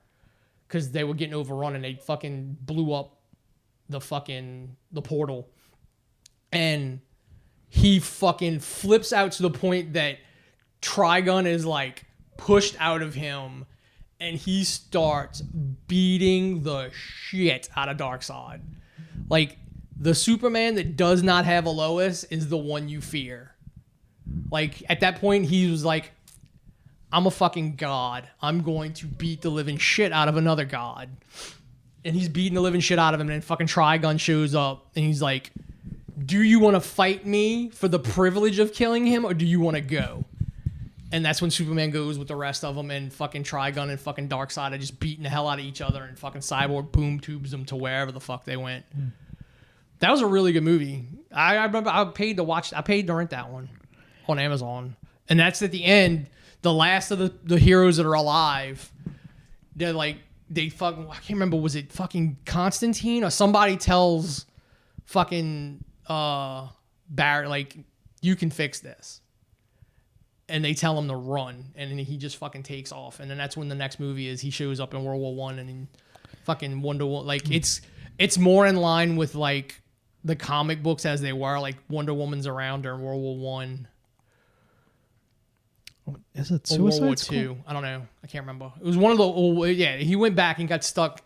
Cause they were getting overrun and they fucking blew up the portal. And he fucking flips out to the point that Trigon is like pushed out of him, and he starts beating the shit out of Darkseid. Like, the Superman that does not have a Lois is the one you fear. Like, at that point, he was like, I'm a fucking god. I'm going to beat the living shit out of another god. And he's beating the living shit out of him, and then fucking Trigon shows up, and he's like, do you want to fight me for the privilege of killing him, or do you want to go? And that's when Superman goes with the rest of them, and fucking Trigon and fucking Darkseid are just beating the hell out of each other, and fucking Cyborg boom tubes them to wherever the fuck they went. That was a really good movie. I remember I paid to rent that one on Amazon. And that's at the end, the last of the heroes that are alive. They're like, I can't remember, was it fucking Constantine or somebody tells fucking Barry, like, you can fix this. And they tell him to run, and then he just fucking takes off. And then that's when the next movie is he shows up in World War One and he fucking Wonder Woman. Like, it's more in line with like the comic books as they were. Like Wonder Woman's around during World War One. Is it Suicide World War Squad? II? I don't know. I can't remember. It was one of the. Yeah, he went back and got stuck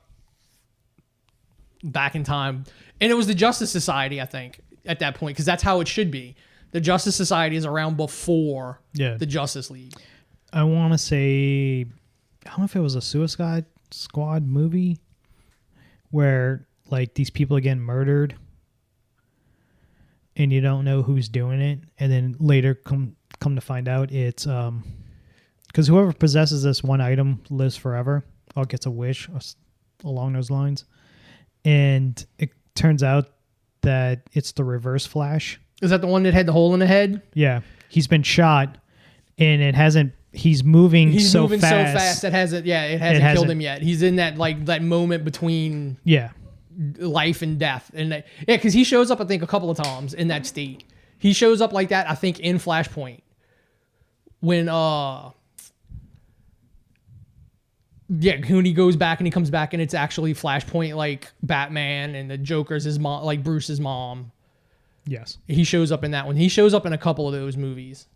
back in time, and it was the Justice Society, I think, at that point, because that's how it should be. The Justice Society is around before the Justice League. I want to say, I don't know if it was a Suicide Squad movie where like these people are getting murdered and you don't know who's doing it, and then later come to find out it's because whoever possesses this one item lives forever or gets a wish or along those lines, and it turns out that it's the Reverse Flash. Is that the one that had the hole in the head? Yeah. He's been shot and it hasn't, he's moving so fast that hasn't killed him yet. He's in that like that moment between life and death. And because he shows up, I think, a couple of times in that state. He shows up like that, I think, in Flashpoint. When Cooney goes back and he comes back and it's actually Flashpoint, like Batman, and the Joker's his mom, like Bruce's mom. Yes. He shows up in that one. He shows up in a couple of those movies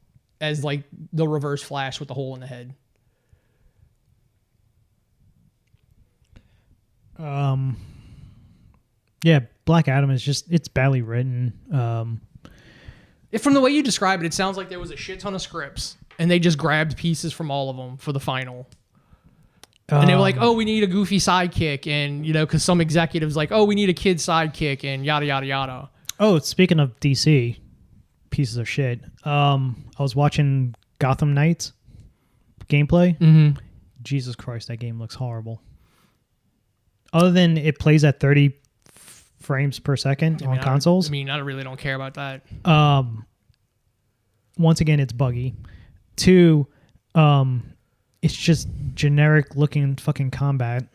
as like the Reverse Flash with the hole in the head. Yeah, Black Adam is just, it's badly written. From the way you describe it, it sounds like there was a shit ton of scripts and they just grabbed pieces from all of them for the final. And they were like, oh, we need a goofy sidekick. And, you know, because some executives like, oh, we need a kid sidekick and yada, yada, yada. Oh, speaking of DC pieces of shit, I was watching Gotham Knights gameplay. Mm-hmm. Jesus Christ, that game looks horrible. Other than it plays at 30 frames per second on consoles. I really don't care about that. Once again, it's buggy. Two, it's just generic looking fucking combat.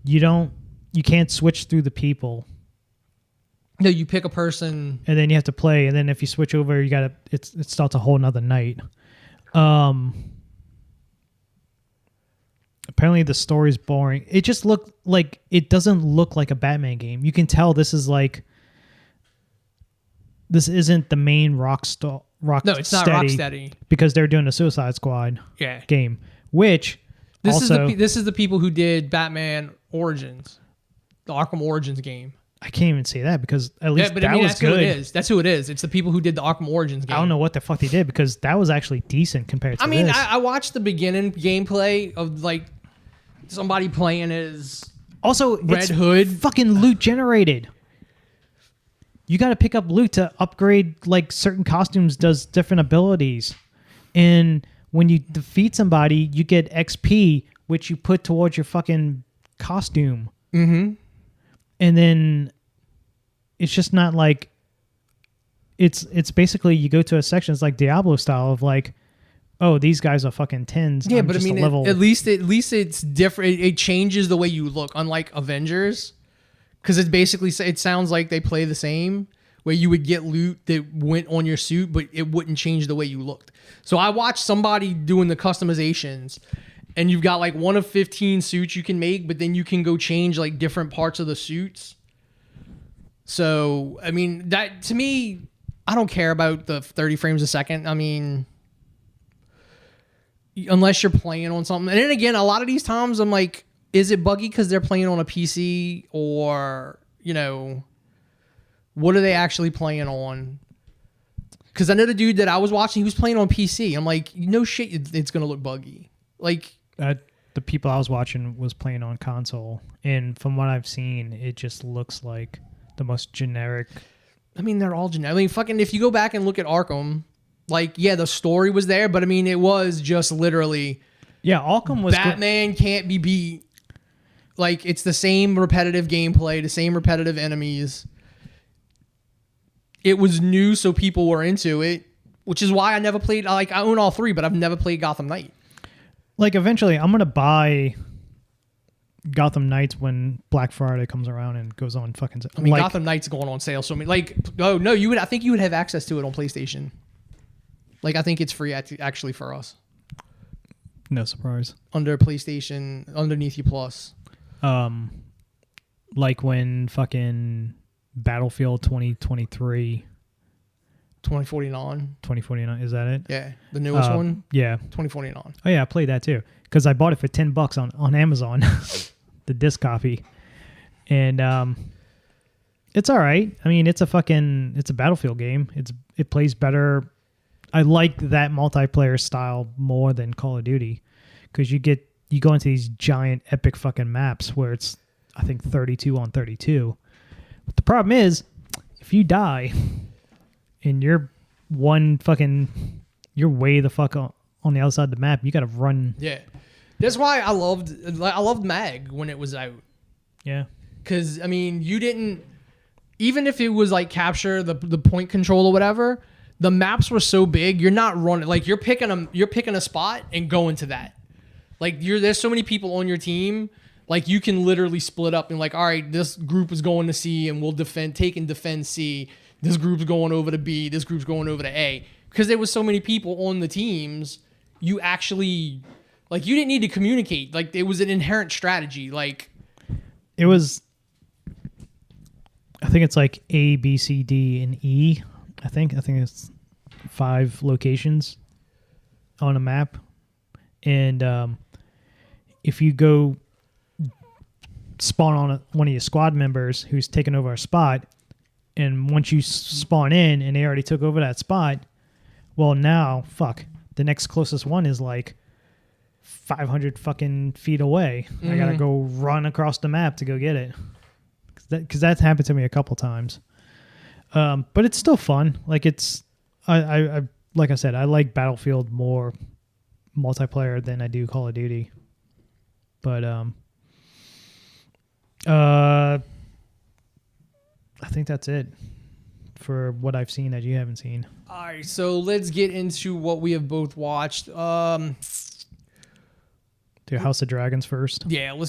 You can't switch through the people. No, you pick a person, and then you have to play. And then if you switch over, you gotta. It starts a whole nother night. Apparently, the story's boring. It just looked like it doesn't look like a Batman game. You can tell this isn't the main Rocksteady. No, it's not Rocksteady because they're doing a Suicide Squad game. Which this is the people who did Batman Origins, the Arkham Origins game. I can't even say that because at least was that's good. Who it is. That's who it is. It's the people who did the Arkham Origins game. I don't know what the fuck they did because that was actually decent compared to this. I watched the beginning gameplay of like somebody playing as Red Hood. Fucking loot generated. You got to pick up loot to upgrade like certain costumes does different abilities. And when you defeat somebody, you get XP, which you put towards your fucking costume. Mm-hmm. And then it's just not like it's basically you go to a section, it's like Diablo style of like, oh, these guys are fucking 10s. Yeah, but at least it's different. It changes the way you look, unlike Avengers, because it sounds like they play the same, where you would get loot that went on your suit, but it wouldn't change the way you looked. So I watched somebody doing the customizations, and you've got like one of 15 suits you can make, but then you can go change like different parts of the suits. So, I mean, that to me, I don't care about the 30 frames a second. I mean, unless you're playing on something. And then again, a lot of these times I'm like, is it buggy because they're playing on a PC, or, you know, what are they actually playing on? Because I know the dude that I was watching, he was playing on PC. I'm like, no shit, it's going to look buggy. Like, the people I was watching was playing on console, and from what I've seen, it just looks like the most generic. I mean, they're all generic. I mean, fucking, if you go back and look at Arkham, like, yeah, the story was there, but I mean, it was just literally, Arkham was Batman can't be beat. Like, it's the same repetitive gameplay, the same repetitive enemies. It was new, so people were into it, which is why I never played. Like, I own all three, but I've never played Gotham Knight. Like, eventually, I'm gonna buy Gotham Knights when Black Friday comes around and goes on fucking. I mean, Gotham Knights going on sale. So I mean, like, oh no, I think you would have access to it on PlayStation. Like, I think it's free actually for us. No surprise. Under PlayStation, underneath you Plus. Like when fucking Battlefield 2023. 2049. Is that it? Yeah, the newest one. Yeah, 2049. Oh yeah, I played that too because I bought it for $10 on Amazon, the disc copy, and it's all right. I mean, it's a Battlefield game. It plays better. I like that multiplayer style more than Call of Duty because you go into these giant epic fucking maps where it's I think 32 on 32. But the problem is if you die. And you're way the fuck on the outside of the map. You got to run. Yeah, that's why I loved Mag when it was out. Yeah, because I mean, you didn't even if it was like capture the point control or whatever. The maps were so big, you're not running like you're picking a spot and going to that. Like there's so many people on your team. Like you can literally split up and like, all right, this group is going to C and we'll take and defend C. This group's going over to B. This group's going over to A. Because there was so many people on the teams, you actually, like, you didn't need to communicate. Like, it was an inherent strategy. Like, it was, I think it's like A, B, C, D, and E. I think it's 5 locations on a map. And if you go spawn on one of your squad members who's taken over a spot, and once you spawn in and they already took over that spot, well, now, the next closest one is like 500 fucking feet away. Mm-hmm. I got to go run across the map to go get it. Because that's happened to me a couple times. But it's still fun. Like I like I said, I like Battlefield more multiplayer than I do Call of Duty. But I think that's it for what I've seen that you haven't seen. All right, so let's get into what we have both watched. Do House of Dragons first. Yeah, we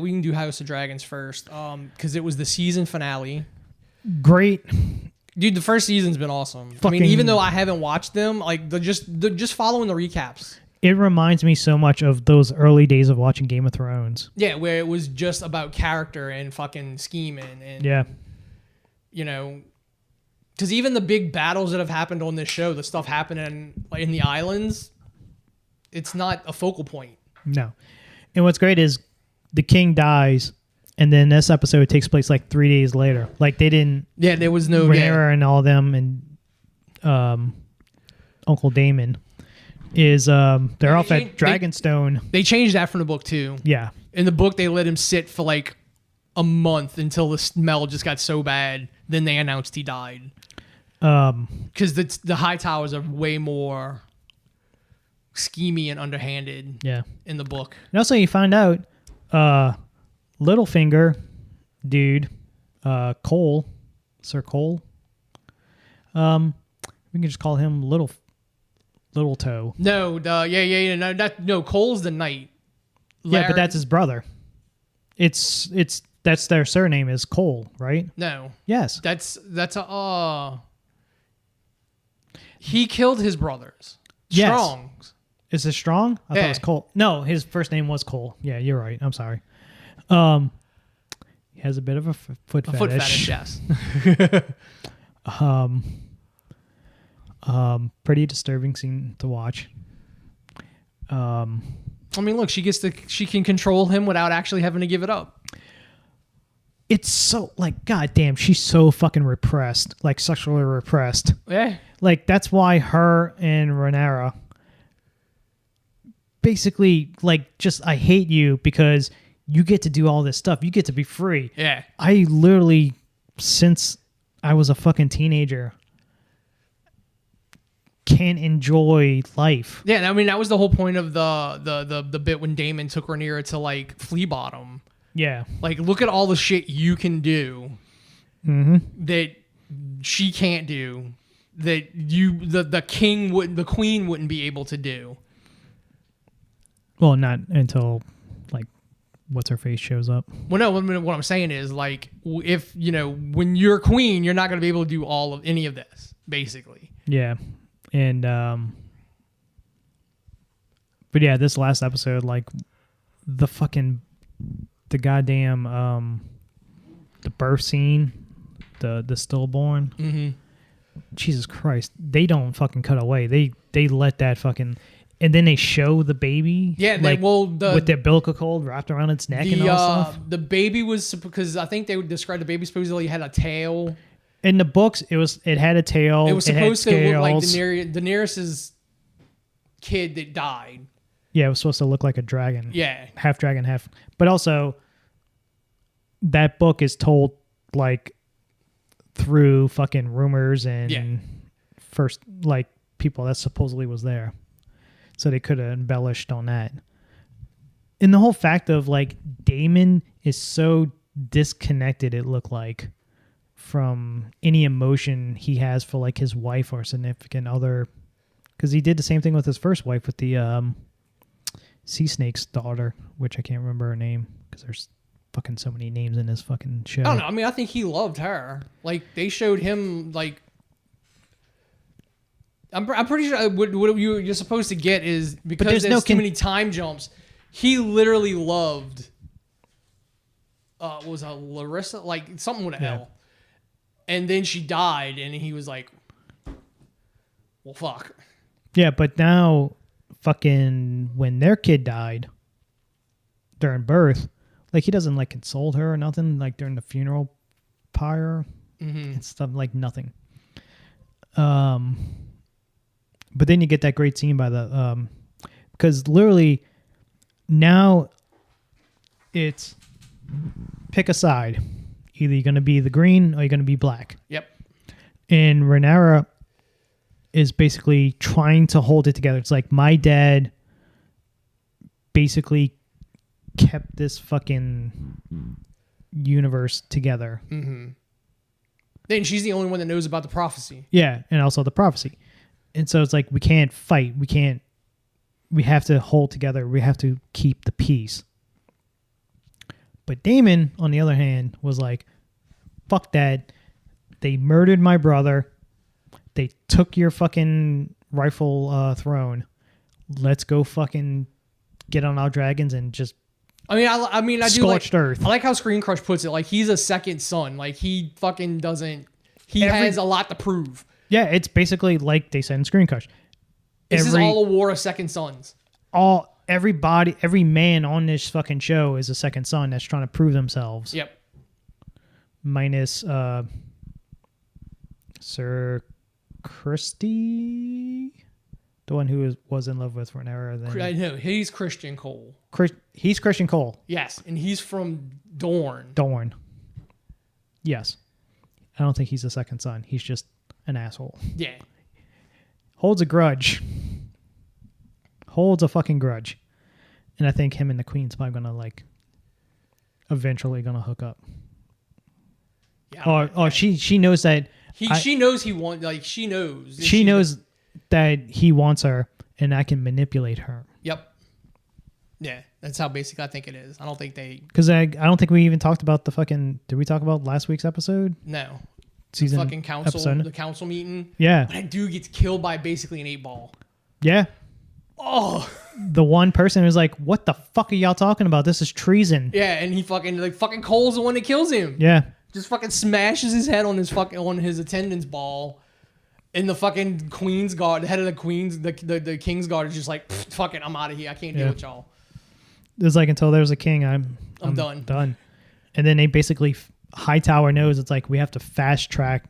can do House of Dragons first because it was the season finale. Great. Dude, the first season's been awesome. I mean, even though I haven't watched them, like just following the recaps. It reminds me so much of those early days of watching Game of Thrones. Yeah, where it was just about character and fucking scheming and yeah. You know, because even the big battles that have happened on this show, the stuff happening in the islands, it's not a focal point. No. And what's great is the king dies, and then this episode takes place like 3 days later. Like they didn't. Yeah, there was no. Rhaenyra and all them and Uncle Daemon is they're off at Dragonstone. They changed that from the book too. Yeah. In the book, they let him sit for like a month until the smell just got so bad. Then they announced he died. Because the High Towers are way more schemy and underhanded. Yeah. In the book. And also, you find out Littlefinger, dude, Cole, Sir Cole. We can just call him Little Toe. No, no. Cole's the knight. Yeah, but that's his brother. That's their surname is Cole, right? No. Yes. That's a. He killed his brothers. Yes. Strong. Is it Strong? I thought it was Cole. No, his first name was Cole. Yeah, you're right. I'm sorry. He has a bit of a foot fetish. Foot fetish, yes. Pretty disturbing scene to watch. I mean, look, she can control him without actually having to give it up. It's so like, goddamn, she's so fucking repressed, like sexually repressed. Yeah. Like that's why her and Rhaenyra basically like just I hate you because you get to do all this stuff. You get to be free. Yeah. I literally, since I was a fucking teenager, can't enjoy life. Yeah, I mean that was the whole point of the bit when Daemon took Rhaenyra to like Flea Bottom. Yeah. Like, look at all the shit you can do that she can't do, that the queen wouldn't be able to do. Well, not until like what's her face shows up. Well, no, what I'm saying is like if when you're queen, you're not going to be able to do any of this, basically. Yeah, and but yeah, this last episode, like the goddamn the birth scene, the stillborn. Mm-hmm. Jesus Christ, they don't fucking cut away. They let that fucking. And then they show the baby, with the umbilical cord wrapped around its neck and all stuff. The baby was because I think they would describe the baby supposedly had a tail. In the books, it had a tail. It was supposed to look like Daenerys's kid that died. Yeah, it was supposed to look like a dragon. Yeah, half dragon, half. But also, that book is told like through fucking rumors and first like people that supposedly was there. So they could have embellished on that. And the whole fact of like Damon is so disconnected, it looked like, from any emotion he has for like his wife or significant other. Because he did the same thing with his first wife with the sea snake's daughter, which I can't remember her name because there's fucking so many names in this fucking show. I don't know. I mean, I think he loved her. Like they showed him like. I'm pretty sure what you're supposed to get is because there's too many time jumps. He literally loved. What was Larissa, like something with an L, and then she died, and he was like, "Well, fuck." Yeah, but now, fucking when their kid died during birth, like he doesn't like console her or nothing, like during the funeral pyre and stuff, like nothing. But then you get that great scene by the because literally now it's pick a side. Either you're going to be the green or you're going to be black. Yep. And Rhaenyra is basically trying to hold it together. It's like my dad basically kept this fucking universe together. Mm-hmm. Then she's the only one that knows about the prophecy. Yeah, and also the prophecy. And so it's like we can't fight. We have to hold together. We have to keep the peace. But Daemon, on the other hand, was like, fuck that. They murdered my brother. They took your fucking rightful throne. Let's go fucking get on our dragons and just I mean, I do scorched earth. I like how Screen Crush puts it. Like, he's a second son. Like, he fucking doesn't... He has a lot to prove. Yeah, it's basically like they said in Screen Crush. This is all a war of second sons. Every man on this fucking show is a second son that's trying to prove themselves. Yep. Minus Sir Christy, the one who was in love with Rhaenyra. I know, he's Christian Cole. He's Christian Cole. Yes, and he's from Dorne. Dorne. Yes. I don't think he's a second son. He's just an asshole. Yeah. Holds a grudge. Holds a fucking grudge. And I think him and the queen's probably gonna like eventually gonna hook up. Yeah. She knows that she knows he wants, like, she knows. She knows that he wants her and I can manipulate her. Yep. Yeah, that's how basic I think it is. I don't think they... Because I don't think we even talked about the fucking... Did we talk about last week's episode? No. Season the fucking council, episode? The council meeting. Yeah. But that dude gets killed by basically an 8-ball. Yeah. Oh. The one person who's like, what the fuck are y'all talking about? This is treason. Yeah, and he fucking Cole's the one that kills him. Yeah. Just fucking smashes his head on his attendance ball. And the fucking Queen's Guard, the head of the Queen's, the King's Guard is just like, fuck it, I'm out of here. I can't deal with y'all. It was like, until there's a king, I'm done. And then they basically, Hightower knows it's like, we have to fast track,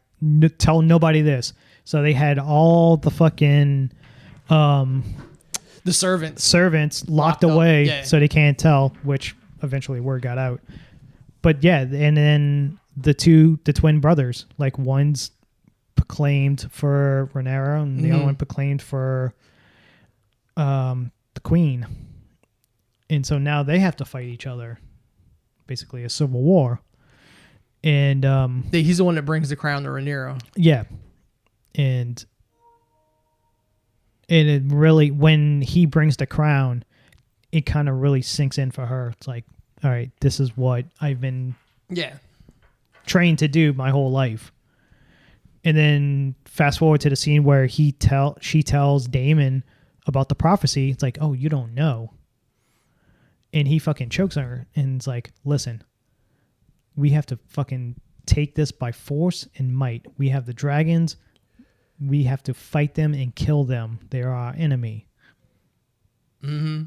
tell nobody this. So they had all the fucking... the servants locked away so they can't tell, which eventually word got out. But yeah, and then the twin brothers, like one's proclaimed for Rhaenyra and the other one proclaimed for the queen. And so now they have to fight each other. Basically a civil war. And he's the one that brings the crown to Rhaenyra. Yeah. And it really, when he brings the crown, it kind of really sinks in for her. It's like, all right, this is what I've been Yeah. trained to do my whole life. And then fast forward to the scene where she tells Damon about the prophecy. It's like, oh, you don't know. And he fucking chokes on her and it's like, listen, we have to fucking take this by force and might. We have the dragons. We have to fight them and kill them. They are our enemy. Mm-hmm.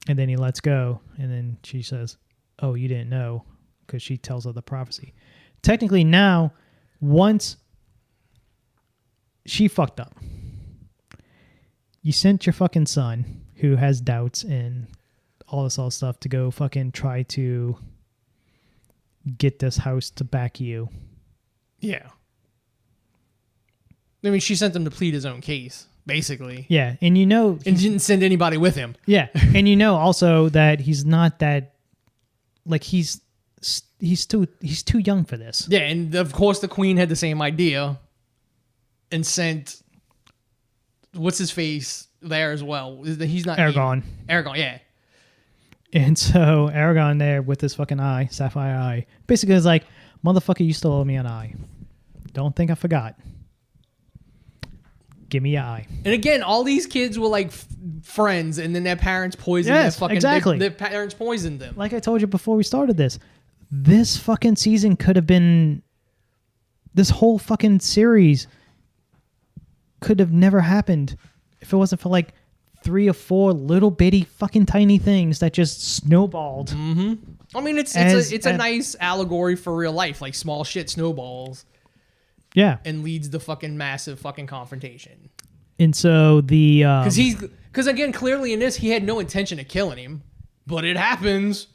And then he lets go. And then she says, oh, you didn't know, because she tells her the prophecy. Technically now, once she fucked up, you sent your fucking son, who has doubts and all this other stuff, to go fucking try to get this house to back you. Yeah. I mean, she sent him to plead his own case, basically. Yeah, and you know... And didn't send anybody with him. Yeah, and you know also that he's not that... Like, he's too young for this. Yeah, and of course the queen had the same idea and sent... What's his face there as well? He's not... Aragorn. Aragorn, yeah. And so Aragorn there with his fucking eye, sapphire eye, basically is like, motherfucker, you still owe me an eye. Don't think I forgot. Give me your eye. And again, all these kids were like friends, and then their parents poisoned their parents poisoned them. Like I told you before we started this fucking season could have been, this whole fucking series could have never happened if it wasn't for like 3 or 4 little bitty fucking tiny things that just snowballed. Mm-hmm. I mean, it's a nice allegory for real life, like small shit snowballs. Yeah. And leads to fucking massive fucking confrontation. And so the... Because again, clearly in this, he had no intention of killing him, but it happens.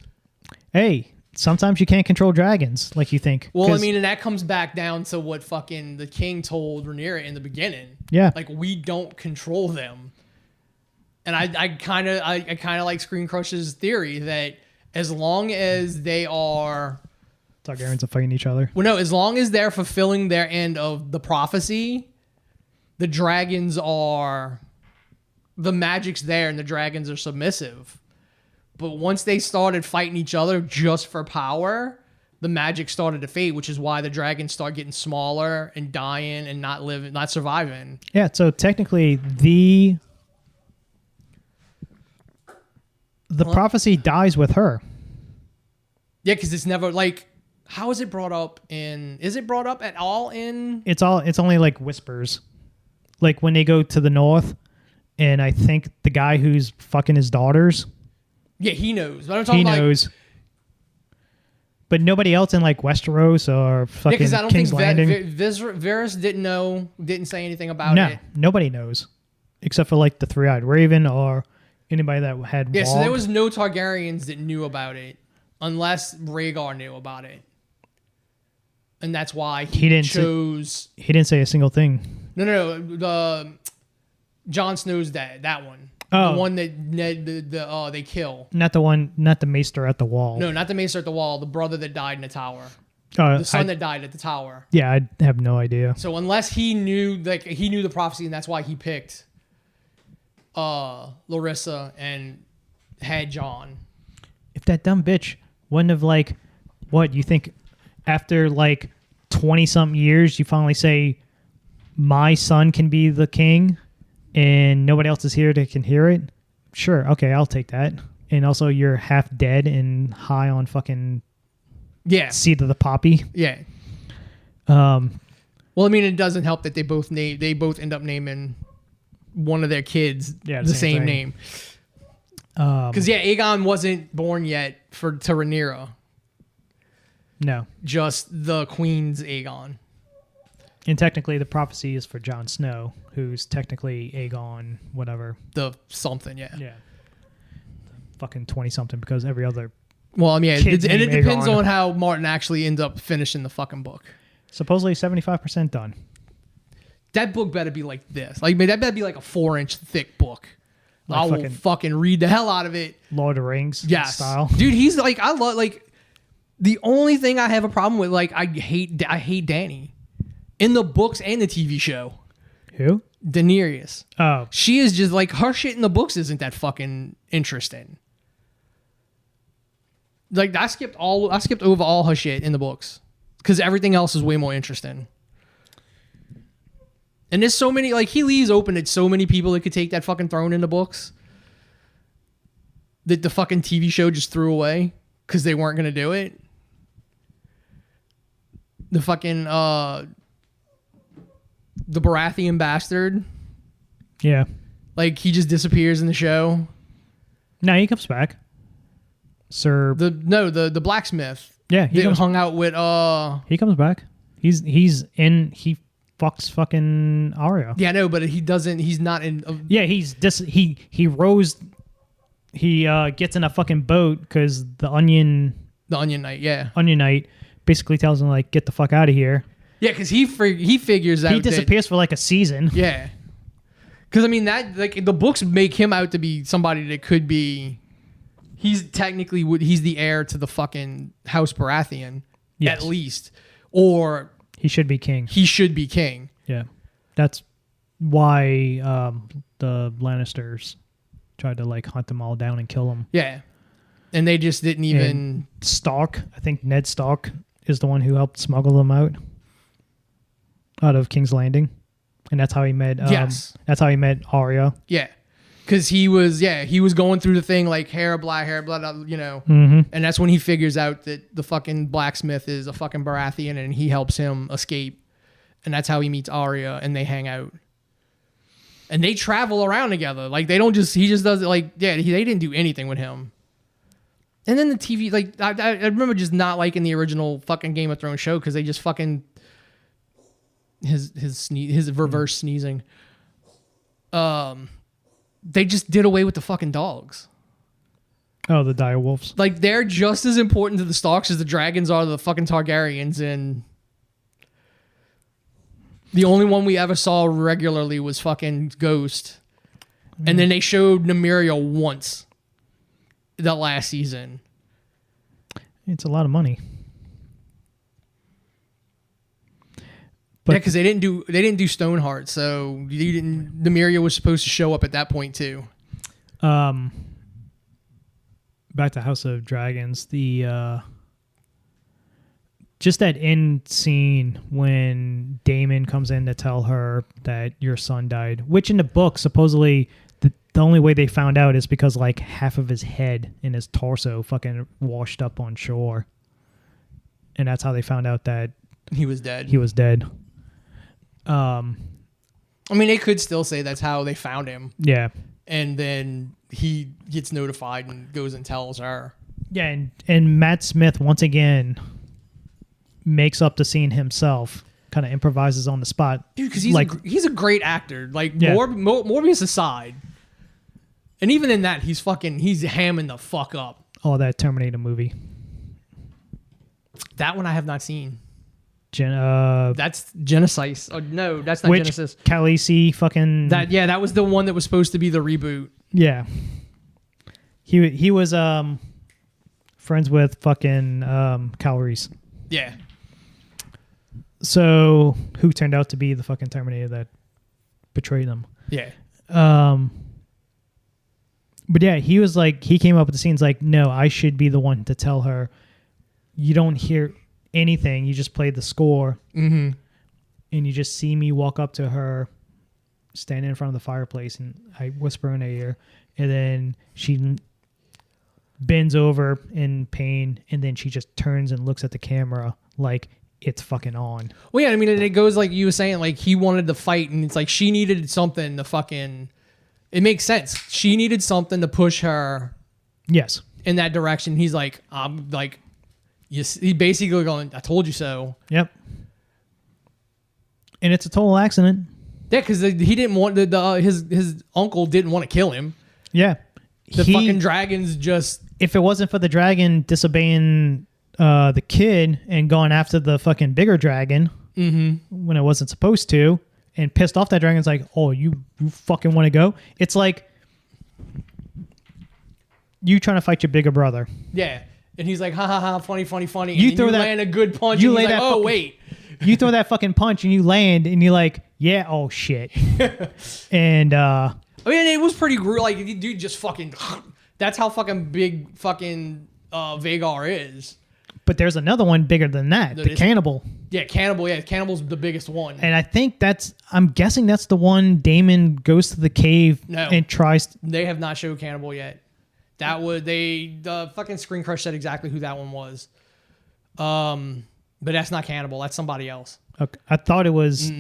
Hey, sometimes you can't control dragons like you think. Well, I mean, and that comes back down to what fucking the king told Rhaenyra in the beginning. Yeah. Like, we don't control them. And I kind of like Screen Crush's theory that as long as they are... Targaryens are fighting each other. Well, no, as long as they're fulfilling their end of the prophecy, the dragons are... The magic's there and the dragons are submissive. But once they started fighting each other just for power, the magic started to fade, which is why the dragons start getting smaller and dying and not surviving. Yeah, so technically the prophecy dies with her. Yeah, because it's never like... How is it brought up in... Is it brought up at all in... It's only like whispers. Like when they go to the north, and I think the guy who's fucking his daughters... Yeah, he knows. But I'm talking about... He knows. But nobody else in like Westeros or fucking King's Landing... Yeah, because I don't think Varys didn't know, didn't say anything about it. No, nobody knows. Except for like the Three-Eyed Raven or anybody that had... Yeah, so there was no Targaryens that knew about it. Unless Rhaegar knew about it. And that's why he didn't say a single thing. No. Jon Snow's that one. Oh. The one that they kill. Not the Maester at the wall. No, not the Maester at the wall. The brother that died in the tower. The son that died at the tower. Yeah, I have no idea. So unless he knew the prophecy, and that's why he picked Larissa and had Jon. If that dumb bitch wouldn't have like, what you think? After like 20-something years, you finally say, my son can be the king and nobody else is here that can hear it? Sure, okay, I'll take that. And also you're half dead and high on fucking seed of the poppy. Yeah. Well, I mean, it doesn't help that they both end up naming one of their kids the same name. Because Aegon wasn't born yet to Rhaenyra. No. Just the Queen's Aegon. And technically the prophecy is for Jon Snow, who's technically Aegon, whatever. The something, yeah. Yeah. Fucking 20-something because every other... Well, I mean, it depends on how Martin actually ends up finishing the fucking book. Supposedly 75% done. That book better be like this. Like, that better be like a 4-inch thick book. Like I will fucking read the hell out of it. Lord of the Rings style. Dude, he's like... I love... Like... The only thing I have a problem with, like, I hate Dany in the books and the TV show. Who? Daenerys. Oh, she is just like her shit in the books isn't that fucking interesting. Like I skipped over all her shit in the books because everything else is way more interesting. And there's so many, like, he leaves open at so many people that could take that fucking throne in the books that the fucking TV show just threw away because they weren't going to do it. The fucking, the Baratheon bastard. Yeah. Like, he just disappears in the show. No, he comes back. Sir. The blacksmith. Yeah, he hung out with, He comes back. He fucks fucking Arya. Yeah, no, but he's not in. Yeah, he gets in a fucking boat because the Onion Knight basically tells him, like, get the fuck out of here. Yeah, because he figures out he disappears for like a season. Yeah, because I mean that, like, the books make him out to be somebody that could be. He's the heir to the fucking House Baratheon, yes, at least, or he should be king. Yeah, that's why the Lannisters tried to, like, hunt them all down and kill them. Yeah, and they just didn't even. And Stark, I think Ned Stark is the one who helped smuggle them out of King's Landing, and that's how he met. Yes, that's how he met Arya. Yeah. Because he was going through the thing like hair, blood, you know. Mm-hmm. And that's when he figures out that the fucking blacksmith is a fucking Baratheon and he helps him escape. And that's how he meets Arya and they hang out. And they travel around together. Like, they don't just, he just does it like, yeah, they didn't do anything with him. And then the TV, like, I remember just not liking the original fucking Game of Thrones show because they just fucking, his reverse sneezing. They just did away with the fucking dogs. Oh, the dire wolves. Like, they're just as important to the Starks as the dragons are to the fucking Targaryens. And the only one we ever saw regularly was fucking Ghost. Mm. And then they showed Nymeria once that last season. It's a lot of money. But, yeah, because they didn't do Stoneheart, so Nymeria was supposed to show up at that point too. Back to House of Dragons, just that end scene when Daemon comes in to tell her that your son died, which in the book supposedly the only way they found out is because, like, half of his head and his torso fucking washed up on shore, and that's how they found out that he was dead. I mean, they could still say that's how they found him. Yeah. And then he gets notified and goes and tells her. Yeah, and Matt Smith, once again, makes up the scene himself, kind of improvises on the spot. Dude, because he's a great actor. Like, yeah. Morbius aside. And even in that, he's hamming the fuck up. Oh, that Terminator movie. That one I have not seen. That's Genesis. Oh, no, that's not Genesis. Khaleesi fucking... That was the one that was supposed to be the reboot. Yeah. He was friends with fucking Calories. Yeah. So, who turned out to be the fucking Terminator that betrayed them. Yeah. But yeah, he was like, he came up with the scenes like, no, I should be the one to tell her, you don't hear anything, you just play the score, mm-hmm. and you just see me walk up to her, standing in front of the fireplace, and I whisper in her ear, and then she bends over in pain, and then she just turns and looks at the camera like it's fucking on. Well, yeah, I mean, it goes like you were saying, like, he wanted to fight, and it's like she needed something to fucking... It makes sense. She needed something to push her... Yes. In that direction. He's like, I'm like... He basically going, I told you so. Yep. And it's a total accident. Yeah, because he didn't want... his uncle didn't want to kill him. Yeah. The fucking dragons just... If it wasn't for the dragon disobeying... the kid and going after the fucking bigger dragon mm-hmm. when it wasn't supposed to, and pissed off that dragon's like, oh, you fucking want to go? It's like you trying to fight your bigger brother. Yeah, and he's like, ha ha ha, funny. And you throw that, land a good punch. You and he's like, wait. You throw that fucking punch and you land and you're like, yeah, oh shit. And I mean, it was pretty like, dude, just fucking. That's how fucking big fucking. Vagar is. But there's another one bigger than that. The cannibal. Yeah, cannibal. Yeah, cannibal's the biggest one. And I think I'm guessing that's the one Damon goes to the cave and tries. They have not showed cannibal yet. The fucking Screen Crush said exactly who that one was. But that's not cannibal. That's somebody else. Okay. I thought it was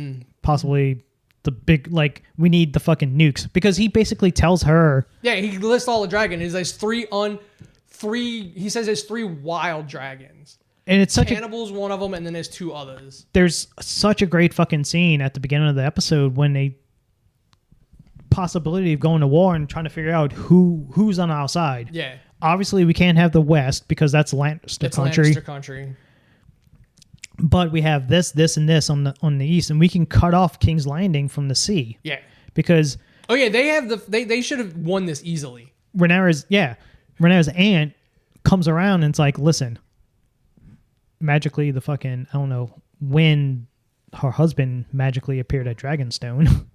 possibly the big, like, we need the fucking nukes, because he basically tells her. Yeah, he lists all the dragons. There's he says there's 3 wild dragons. And it's such Cannibal's one of them, and then there's 2 others. There's such a great fucking scene at the beginning of the episode when they possibility of going to war and trying to figure out who's on our side. Yeah. Obviously, we can't have the West because that's Lannister country. Lannister country. But we have this, and this on the east, and we can cut off King's Landing from the sea. Yeah. Because they should have won this easily. Rhaenyra's aunt comes around and it's like, listen, magically the fucking, I don't know when her husband magically appeared at Dragonstone.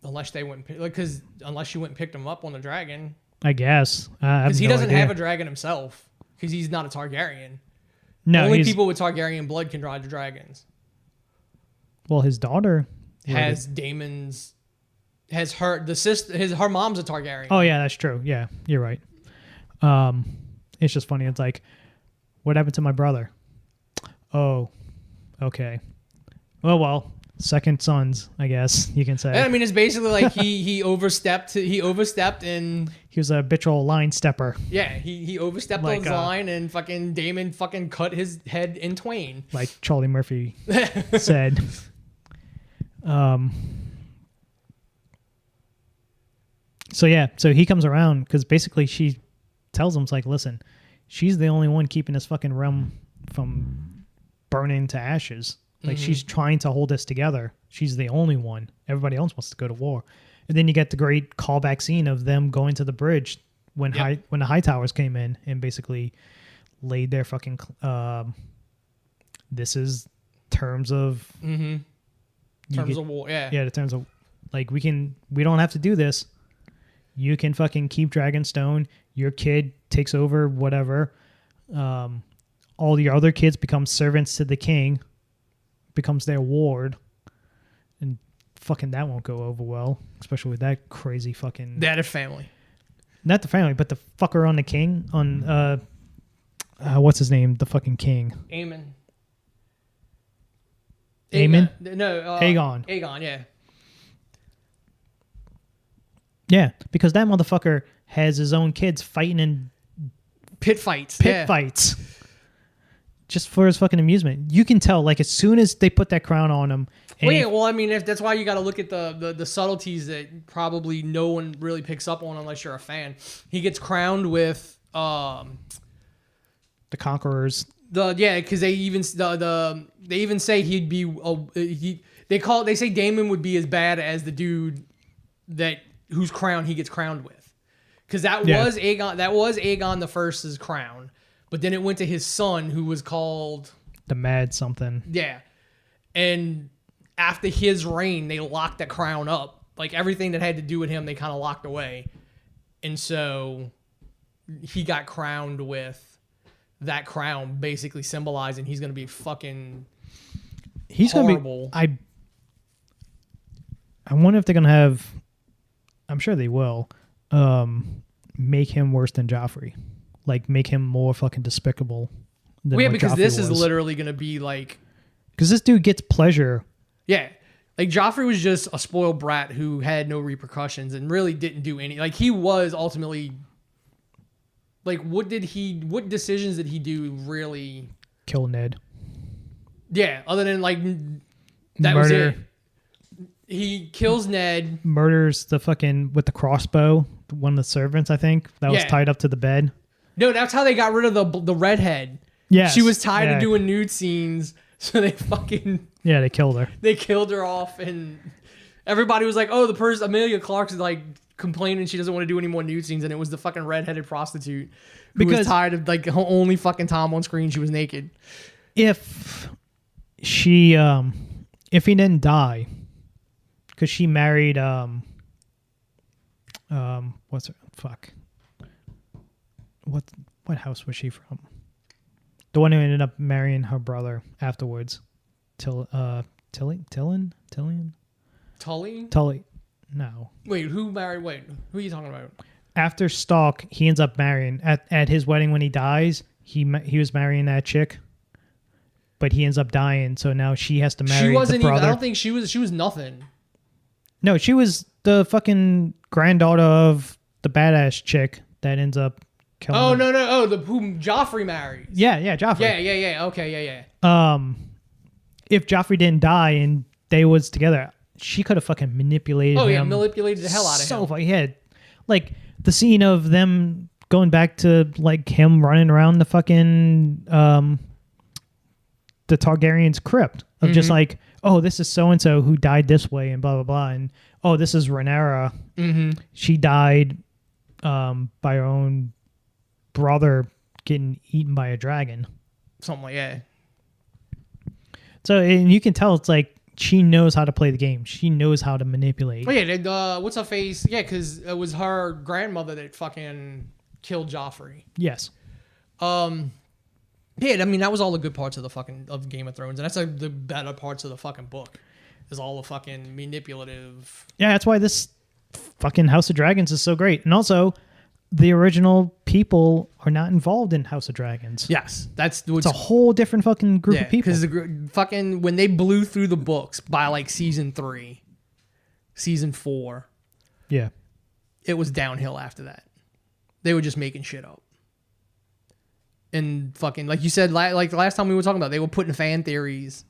Unless she went and picked him up on the dragon. I guess. Because he doesn't have a dragon himself. Because he's not a Targaryen. No, only people with Targaryen blood can ride the dragons. Well, his daughter has her mom's a Targaryen. Oh yeah, that's true. Yeah, you're right. It's just funny. It's like, what happened to my brother? Oh, okay. Well, second sons, I guess you can say. I mean, it's basically like he overstepped. He overstepped and he was a habitual line stepper. Yeah, he overstepped on his line, and fucking Damon fucking cut his head in twain, like Charlie Murphy said. So he comes around because basically she tells him, it's like, listen, she's the only one keeping this fucking realm from burning to ashes. Like, she's trying to hold us together. She's the only one. Everybody else wants to go to war. And then you get the great callback scene of them going to the bridge when when the Hightowers came in and basically laid their fucking this is terms of of war. Yeah, the terms of, like, we don't have to do this. You can fucking keep Dragonstone. Your kid takes over whatever. All your other kids become servants to the king. Becomes their ward, and fucking that won't go over well, especially with that crazy fucking. That is family. Not the family, but the fucker on the king on what's his name? The fucking king. Aemon. No. Aegon. Aegon, yeah. Yeah, because that motherfucker has his own kids fighting in pit fights. Just for his fucking amusement. You can tell, like, as soon as they put that crown on him. Well, I mean, that's why you got to look at the subtleties that probably no one really picks up on unless you're a fan. He gets crowned with the Conquerors. Because they even say he'd be they say Daemon would be as bad as the dude whose crown he gets crowned with, because that was Aegon the First's crown. But then it went to his son, who was called the Mad something. Yeah. And after his reign, they locked that crown up. Like, everything that had to do with him, they kind of locked away. And so he got crowned with that crown, basically symbolizing he's going to be fucking horrible. Gonna be, I wonder if they're going to have, I'm sure they will, make him worse than Joffrey. Like, make him more fucking despicable than because Joffrey this was. is literally going to be like... Because this dude gets pleasure. Yeah. Like, Joffrey was just a spoiled brat who had no repercussions and really didn't do any... Like, he was ultimately... Like, what decisions did he do really... Kill Ned. Yeah, other than, like, that was it. He kills Ned. Murders the fucking... With the crossbow. One of the servants, I think. That was tied up to the bed. No, that's how they got rid of the redhead. Yeah, she was tired of doing nude scenes, so they fucking they killed her. They killed her off, and everybody was like, "Oh, the person Amelia Clark's like complaining she doesn't want to do any more nude scenes," and it was the fucking redheaded prostitute who was tired of, like, her only fucking time on screen she was naked. If he didn't die, because she married what house was she from? The one who ended up marrying her brother afterwards. Tillian? Tully. No. Wait, who are you talking about? After Stalk, he ends up marrying at his wedding when he dies. He was marrying that chick, but he ends up dying. So now she has to marry. She wasn't the brother. even. I don't think she was. She was nothing. No, she was the fucking granddaughter of the badass chick that ends up killing. Oh him. no! Oh, whom Joffrey marries. Yeah, Joffrey. Yeah. Okay, yeah. If Joffrey didn't die and they was together, she could have fucking manipulated him. Oh yeah, manipulated the hell out of him. So fucking like the scene of them going back to like him running around the fucking the Targaryen's crypt of just like, oh, this is so and so who died this way and blah blah blah, and oh, this is Rhaenyra. She died by her own brother getting eaten by a dragon. Something like that. So, and you can tell it's like she knows how to play the game. She knows how to manipulate. Oh yeah, what's her face? Yeah, because it was her grandmother that fucking killed Joffrey. Yes. Yeah, I mean that was all the good parts of of Game of Thrones, and that's like the better parts of the fucking book. Is all the fucking manipulative. Yeah, that's why this fucking House of Dragons is so great, and also the original people are not involved in House of Dragons. Yes, it's a whole different fucking group of people. Because fucking when they blew through the books by like season 3, season 4, yeah, it was downhill after that. They were just making shit up. And fucking like you said, like the last time we were talking about, they were putting fan theories.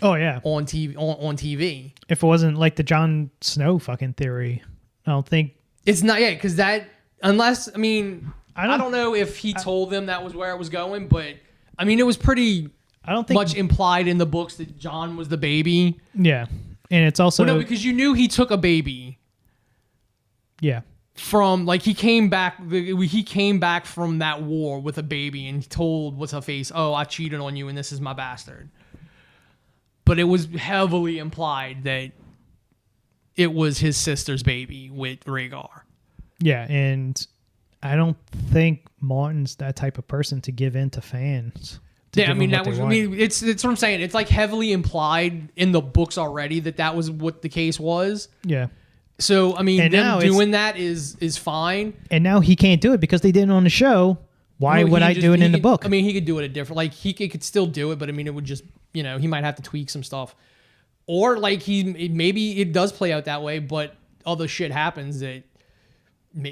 Oh yeah, on TV. If it wasn't like the Jon Snow fucking theory, I don't think it's not yet because that. Unless, I mean, I don't know if he told them that was where it was going, but I mean, it was pretty much implied in the books that Jon was the baby. Yeah. And it's also... Well, no, because you knew he took a baby. Yeah. From, like, he came back from that war with a baby and he told what's-her-face, oh, I cheated on you and this is my bastard. But it was heavily implied that it was his sister's baby with Rhaegar. Yeah, and I don't think Martin's that type of person to give in to fans. Yeah, I mean it's what I'm saying. It's like heavily implied in the books already that was what the case was. Yeah. So I mean, and them doing that is fine. And now he can't do it because they did it on the show. Why would I do it in the book? I mean, he could do it a different. Like he could still do it, but I mean, it would just he might have to tweak some stuff, or like maybe it does play out that way, but other shit happens that.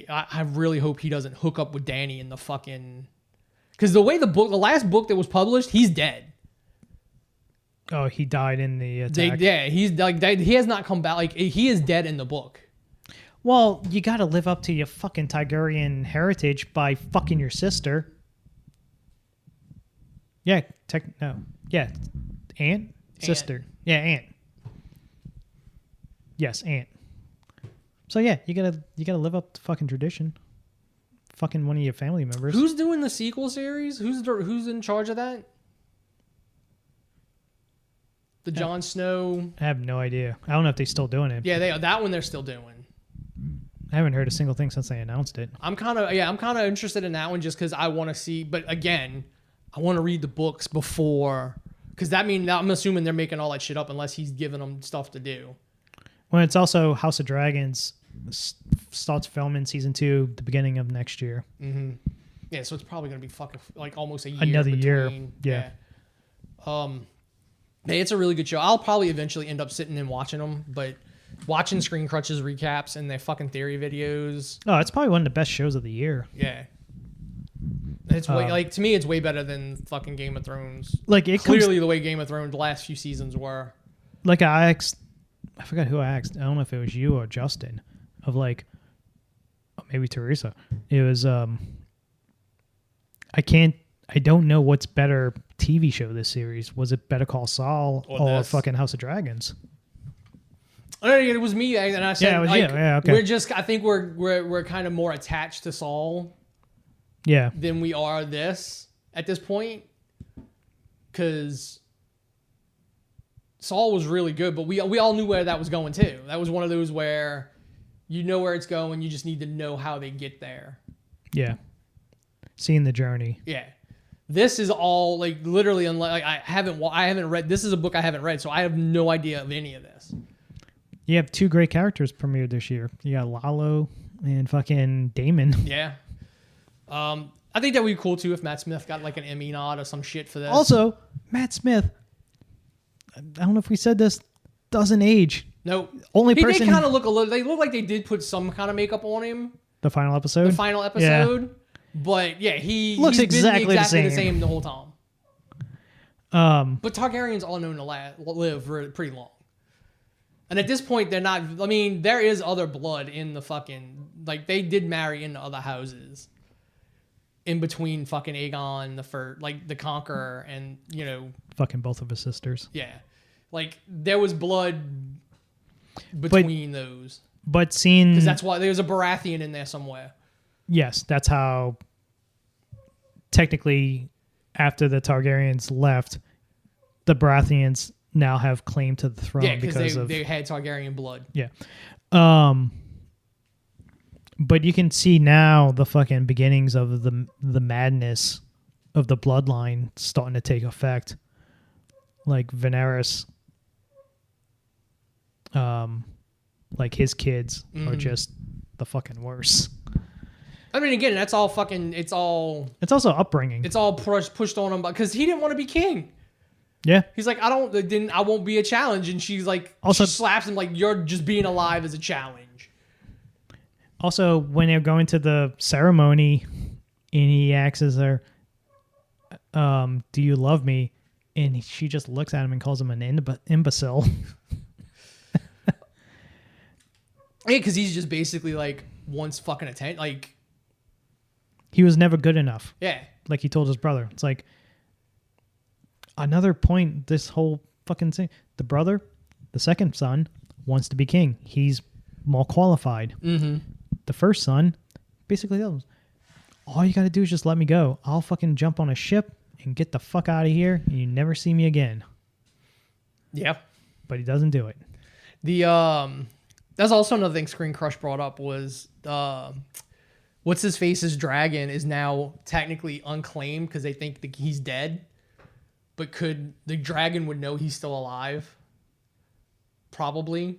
I really hope he doesn't hook up with Dany in the fucking... Because the last book that was published, he's dead. Oh, he died in the attack? He's like, he has not come back. Like, he is dead in the book. Well, you got to live up to your fucking Targaryen heritage by fucking your sister. Yeah, Yeah, aunt? Sister. Yeah, aunt. Yes, aunt. So yeah, you gotta live up to fucking tradition. Fucking one of your family members. Who's doing the sequel series? Who's in charge of that? The Jon Snow. I have no idea. I don't know if they're still doing it. Yeah, that one they're still doing. I haven't heard a single thing since they announced it. I'm kind of interested in that one just because I want to see. But again, I want to read the books before, because I'm assuming they're making all that shit up unless he's giving them stuff to do. Well, it's also House of Dragons starts filming season 2 the beginning of next year. Mm-hmm. Yeah, so it's probably gonna be fucking like almost a year. Another between. year. Yeah. Hey, it's a really good show. I'll probably eventually end up sitting and watching them, but watching Screen Crunches recaps and their fucking theory videos. Oh, it's probably one of the best shows of the year. Yeah. It's way like to me, it's way better than fucking Game of Thrones. Like clearly the way Game of Thrones the last few seasons were. Like I forgot who I asked. I don't know if it was you or Justin. Of like, maybe Teresa. It was I don't know what's better TV show this series. Was it Better Call Saul or fucking House of Dragons? It was me, and I said, yeah, it was you. Yeah, okay. I think we're kind of more attached to Saul. Yeah. Than we are this at this point, because Saul was really good, but we all knew where that was going too. That was one of those where you know where it's going, you just need to know how they get there. Yeah. seeing the journey. Yeah. This is all like literally like I haven't read. This is a book I haven't read, so I have no idea of any of this. You have 2 great characters premiered this year. You got Lalo and fucking Damon. Yeah. I think that would be cool too if Matt Smith got like an Emmy nod or some shit for this. Also, Matt Smith, I don't know if we said this, doesn't age. No. Only person. They kind of look a little. They look like they did put some kind of makeup on him. The final episode. Yeah. But yeah, he looks exactly the same the whole time. But Targaryens all known to live pretty long. And at this point, they're not. I mean, there is other blood in the fucking. Like, they did marry into other houses. In between fucking Aegon the Conqueror, and fucking both of his sisters. Yeah, like there was blood between those. But seeing, because that's why there's a Baratheon in there somewhere. Yes, that's how. Technically, after the Targaryens left, the Baratheons now have claim to the throne. Yeah, because they had Targaryen blood. Yeah. But you can see now the fucking beginnings of the madness of the bloodline starting to take effect. Like Daenerys, like his kids are just the fucking worst. I mean, again, that's all fucking. It's also upbringing. It's all pushed on him because he didn't want to be king. Yeah. He's like, I won't be a challenge, and she's like, she slaps him like, you're just being alive as a challenge. Also, when they're going to the ceremony, and he asks her, "Do you love me?" and she just looks at him and calls him an imbecile. Yeah, because he's just basically like wants fucking attention. Like, he was never good enough. Yeah. Like he told his brother. It's like another point, this whole fucking thing. The brother, the second son, wants to be king. He's more qualified. Mm-hmm. The first son basically tells him, all you got to do is just let me go. I'll fucking jump on a ship and get the fuck out of here, and you never see me again. Yeah. But he doesn't do it. That's also another thing Screen Crush brought up was what's his face's dragon is now technically unclaimed because they think he's dead. But the dragon would know he's still alive? Probably.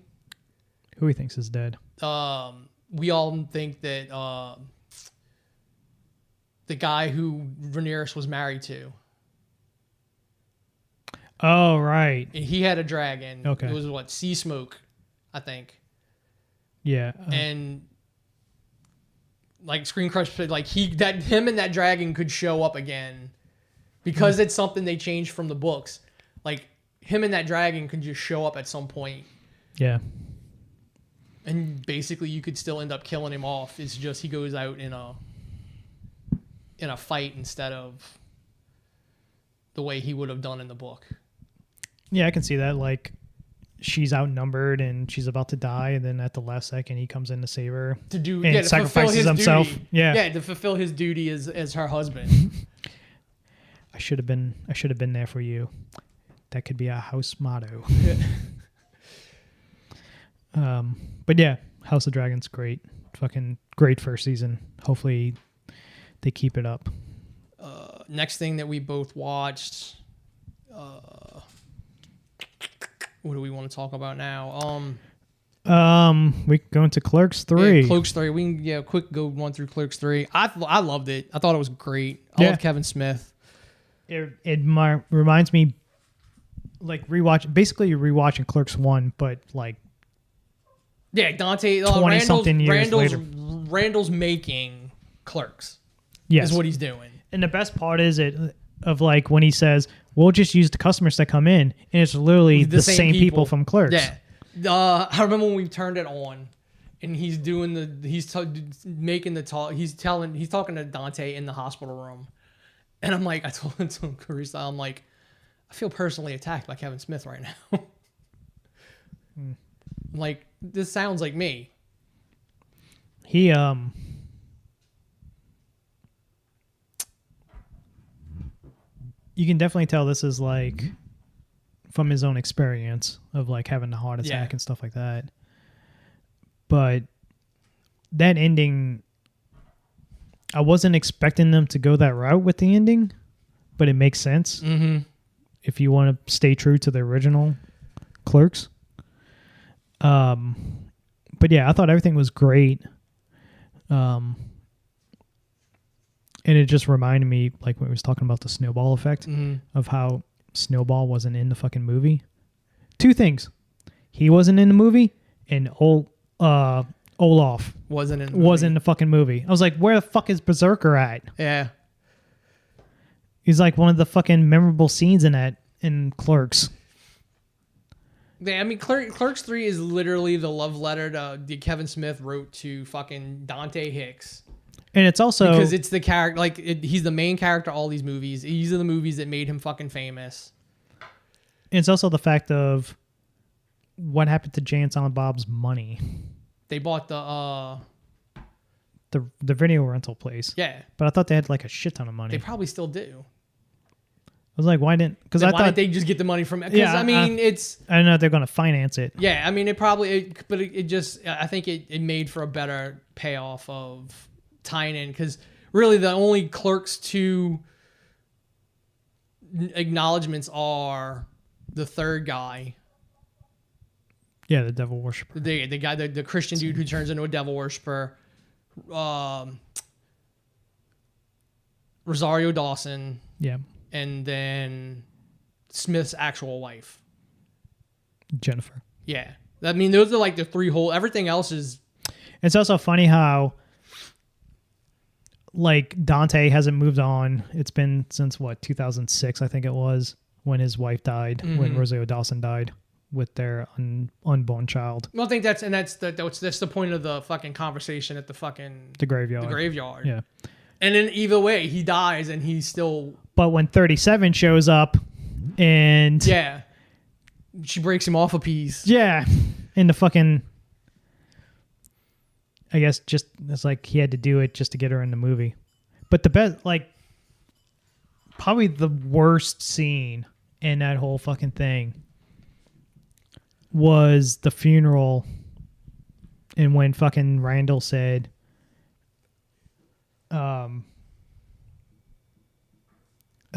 Who he thinks is dead? We all think that the guy who Rhaenyra was married to. Oh, right. And he had a dragon. Okay. It was Sea Smoke, I think. Yeah. And like Screen Crush, like him and that dragon could show up again because it's something they changed from the books. Like him and that dragon could just show up at some point. Yeah. And basically you could still end up killing him off. It's just he goes out in a fight instead of the way he would have done in the book. Yeah, I can see that. Like, she's outnumbered and she's about to die, and then at the last second he comes in to save her to sacrifices himself. Duty. Yeah, to fulfill his duty as her husband. I should have been there for you. That could be our house motto. But yeah, House of Dragons, great, fucking great first season. Hopefully they keep it up. Next thing that we both watched. What do we want to talk about now? We go into Clerks 3. Yeah, Clerks 3. We can quick go run through Clerks 3. I loved it. I thought it was great. I love Kevin Smith. It reminds me, like rewatching Clerks 1, but like Dante 20-something years later. Randall's making Clerks. Yes, is what he's doing. And the best part is of like when he says, we'll just use the customers that come in, and it's literally the same people from Clerks. Yeah. I remember when we turned it on, and he's doing he's talking to Dante in the hospital room, and I'm like, I told Carissa, I'm like, I feel personally attacked by Kevin Smith right now. I'm like, this sounds like me. He you can definitely tell this is like from his own experience of like having a heart attack and stuff like that. But that ending, I wasn't expecting them to go that route with the ending, but it makes sense if you want to stay true to the original Clerks. But yeah, I thought everything was great. And it just reminded me, like when we was talking about the snowball effect, of how Snowball wasn't in the fucking movie. Two things: he wasn't in the movie, and Olaf wasn't in the fucking movie. I was like, where the fuck is Berserker at? Yeah, he's like one of the fucking memorable scenes in Clerks. Yeah, I mean, Clerks 3 is literally the love letter that Kevin Smith wrote to fucking Dante Hicks. And it's also... Because it's the character, like, he's the main character of all these movies. These are the movies that made him fucking famous. And it's also the fact of what happened to Jay and Silent Bob's money. They bought the video rental place. Yeah. But I thought they had, like, a shit ton of money. They probably still do. I was like, why didn't... Because I thought... Why didn't they just get the money from... Because, yeah, I mean, it's... I don't know if they're going to finance it. Yeah, I mean, it just... I think it made for a better payoff of tying in. Because really, the only Clerks 2 acknowledgements are the third guy. Yeah, the devil worshiper. The guy, the Christian dude who turns into a devil worshiper. Rosario Dawson. Yeah. And then Smith's actual wife. Jennifer. Yeah. I mean, those are like the three whole... Everything else is... It's also funny how, like, Dante hasn't moved on. It's been since, 2006, I think it was, when his wife died, when Rosario Dawson died with their unborn child. Well, I think that's the point of the fucking conversation at the fucking... The graveyard. The graveyard. Yeah. And then either way, he dies and he's still... But when 37 shows up and... Yeah. She breaks him off a piece. Yeah. In the fucking... I guess just... It's like he had to do it just to get her in the movie. But the best... Like... Probably the worst scene in that whole fucking thing was the funeral, and when fucking Randall said... I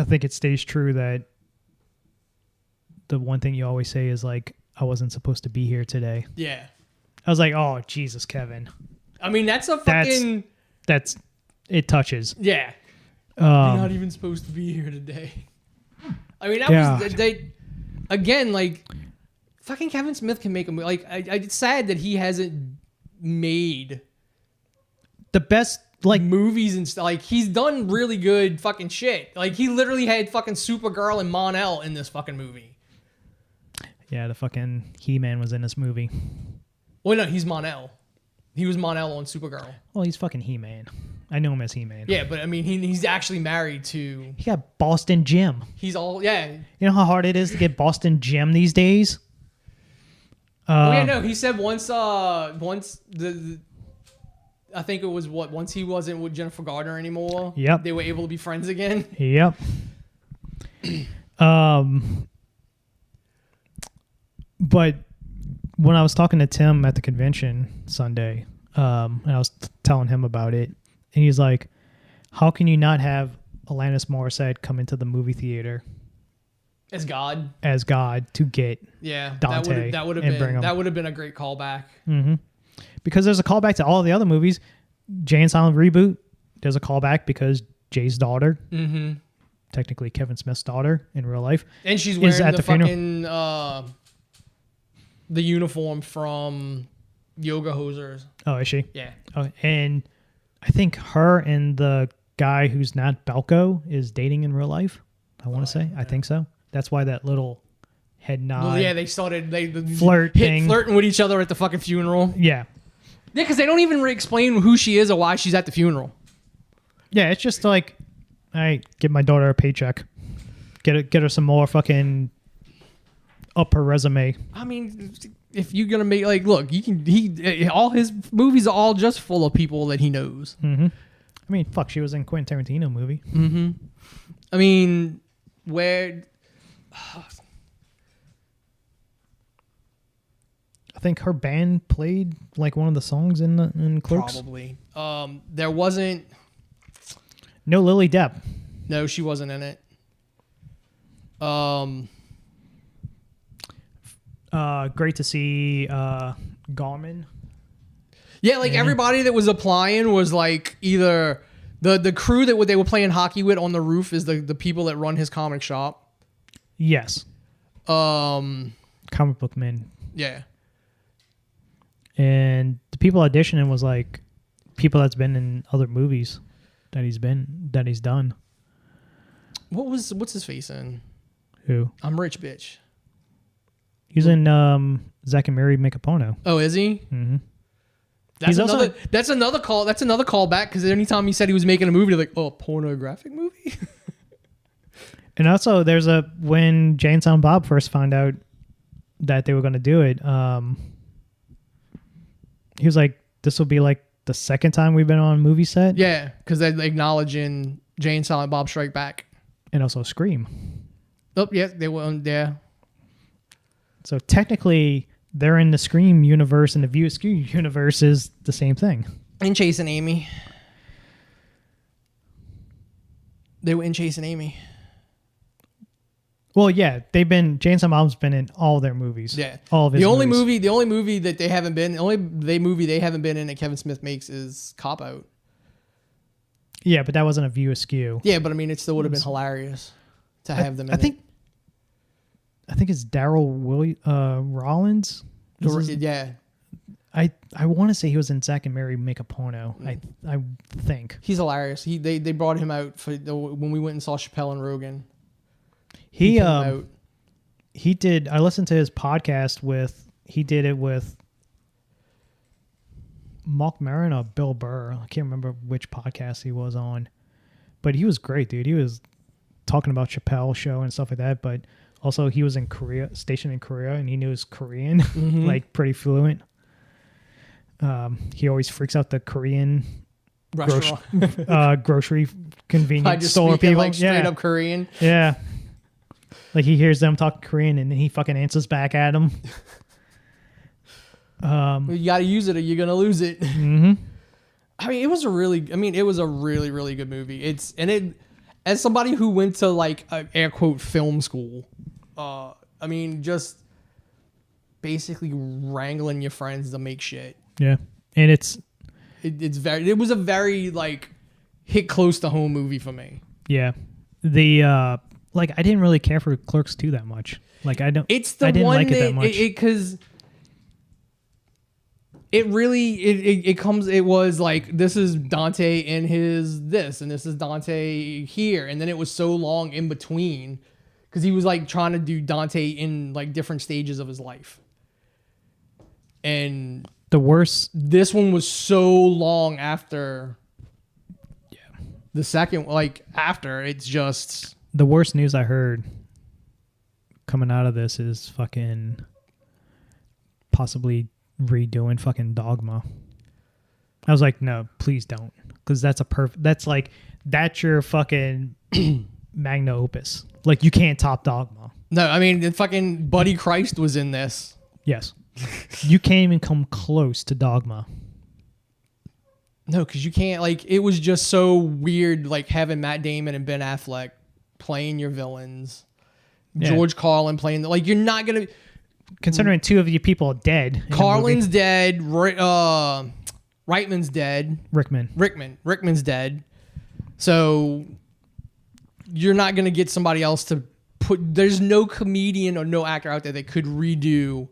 think it stays true that the one thing you always say is like, I wasn't supposed to be here today. Yeah. I was like, oh, Jesus, Kevin. I mean, that's a fucking... It touches. Yeah. You're not even supposed to be here today. I mean, that was... Again, like, fucking Kevin Smith can make a movie. Like, it's sad that he hasn't made... The best... Like movies and stuff. Like, he's done really good fucking shit. Like, he literally had fucking Supergirl and Mon-El in this fucking movie. Yeah, the fucking He-Man was in this movie. Well, no, he's Mon-El. He was Mon-El on Supergirl. Well, he's fucking He-Man. I know him as He-Man. Yeah, but I mean, he's actually married to... He got Boston Jim. He's all... Yeah. You know how hard it is to get Boston Jim these days? Yeah, no, he said once I think it was once he wasn't with Jennifer Garner anymore. Yep. They were able to be friends again. Yep. But when I was talking to Tim at the convention Sunday, and I was telling him about it, and he's like, how can you not have Alanis Morissette come into the movie theater as God to get Dante that would have been a great callback. Mm-hmm. Because there's a callback to all the other movies. Jay and Silent Reboot, there's a callback because Jay's daughter, technically Kevin Smith's daughter in real life, and she's wearing the fucking the uniform from Yoga Hosers. Oh, is she? Yeah. Oh, and I think her and the guy who's not Balco is dating in real life. I want to say. I think so. That's why that little head nod. Well, yeah, they flirting with each other at the fucking funeral. Yeah. Yeah, because they don't even explain who she is or why she's at the funeral. Yeah, it's just like, I give my daughter a paycheck, get her some more fucking up her resume. I mean, if you're gonna make look, all his movies are all just full of people that he knows. Mm-hmm. I mean, fuck, she was in Quentin Tarantino movie. Mm-hmm. I mean, where? I think her band played like one of the songs in Clerks. Probably. There wasn't. No Lily Depp. No, she wasn't in it. Great to see Garmin. Yeah, like everybody that was applying was like either the crew that they were playing hockey with on the roof is the people that run his comic shop. Yes. Comic book men. Yeah. And the people auditioning was like people that's been in other movies that he's done. What's his face in? Who? I'm Rich Bitch. He's in Zack and Mary Make a Porno. Oh, is he? Mm-hmm. That's another call. That's another callback because anytime he said he was making a movie, they're like, oh, a pornographic movie. And also, when Jay and Silent Bob first found out that they were going to do it, he was like, "This will be like the second time we've been on a movie set." Yeah, because they're acknowledging Jay and Silent Bob Strike Back, and also Scream. Oh yeah, they were on there. So technically, they're in the Scream universe, and the View Askew universe is the same thing. And Chasing Amy. They were in Chasing Amy. Well, yeah, Jay and Silent Bob's been in all their movies. Yeah, all of his movies. The only movie that they haven't been, movie they haven't been in that Kevin Smith makes is Cop Out. Yeah, but that wasn't a View Askew. Yeah, but I mean, it still would have been hilarious to have them in it. I think it's Daryl Rollins. Yeah. I want to say he was in Zack and Mary Make a Porno. I think. He's hilarious. They brought him out when we went and saw Chappelle and Rogan. He did. I listened to his podcast he did it with Mark Maron or Bill Burr. I can't remember which podcast he was on, but he was great, dude. He was talking about Chappelle's show and stuff like that, but also he was stationed in Korea, and he knew his Korean, like pretty fluent. He always freaks out the Korean grocery convenience store people. Like straight up Korean. Yeah. Like he hears them talk Korean and then he fucking answers back at them. You got to use it or you're going to lose it. Mm-hmm. I mean, it was a really, really good movie. As somebody who went to like a air quote film school, I mean, just basically wrangling your friends to make shit. Yeah. And it was a very like hit close to home movie for me. Yeah. Like I didn't really care for Clerks 2 that much. Like I didn't like it that much. Because it was like, this is Dante in his this, and this is Dante here. And then it was so long in between because he was like trying to do Dante in like different stages of his life. And this one was so long after the second, like after it's just... The worst news I heard coming out of this is fucking possibly redoing fucking Dogma. I was like, no, please don't. Because that's that's your fucking magna opus. Like, you can't top Dogma. No, I mean, the fucking Buddy Christ was in this. Yes. You can't even come close to Dogma. No, because you can't, like, it was just so weird, like, having Matt Damon and Ben Affleck playing your villains. Yeah. George Carlin playing, like, you're not going to... Considering two of you people are dead. Carlin's dead. Reitman's dead. Rickman's dead. So you're not going to get somebody else to put... There's no comedian or no actor out there that could redo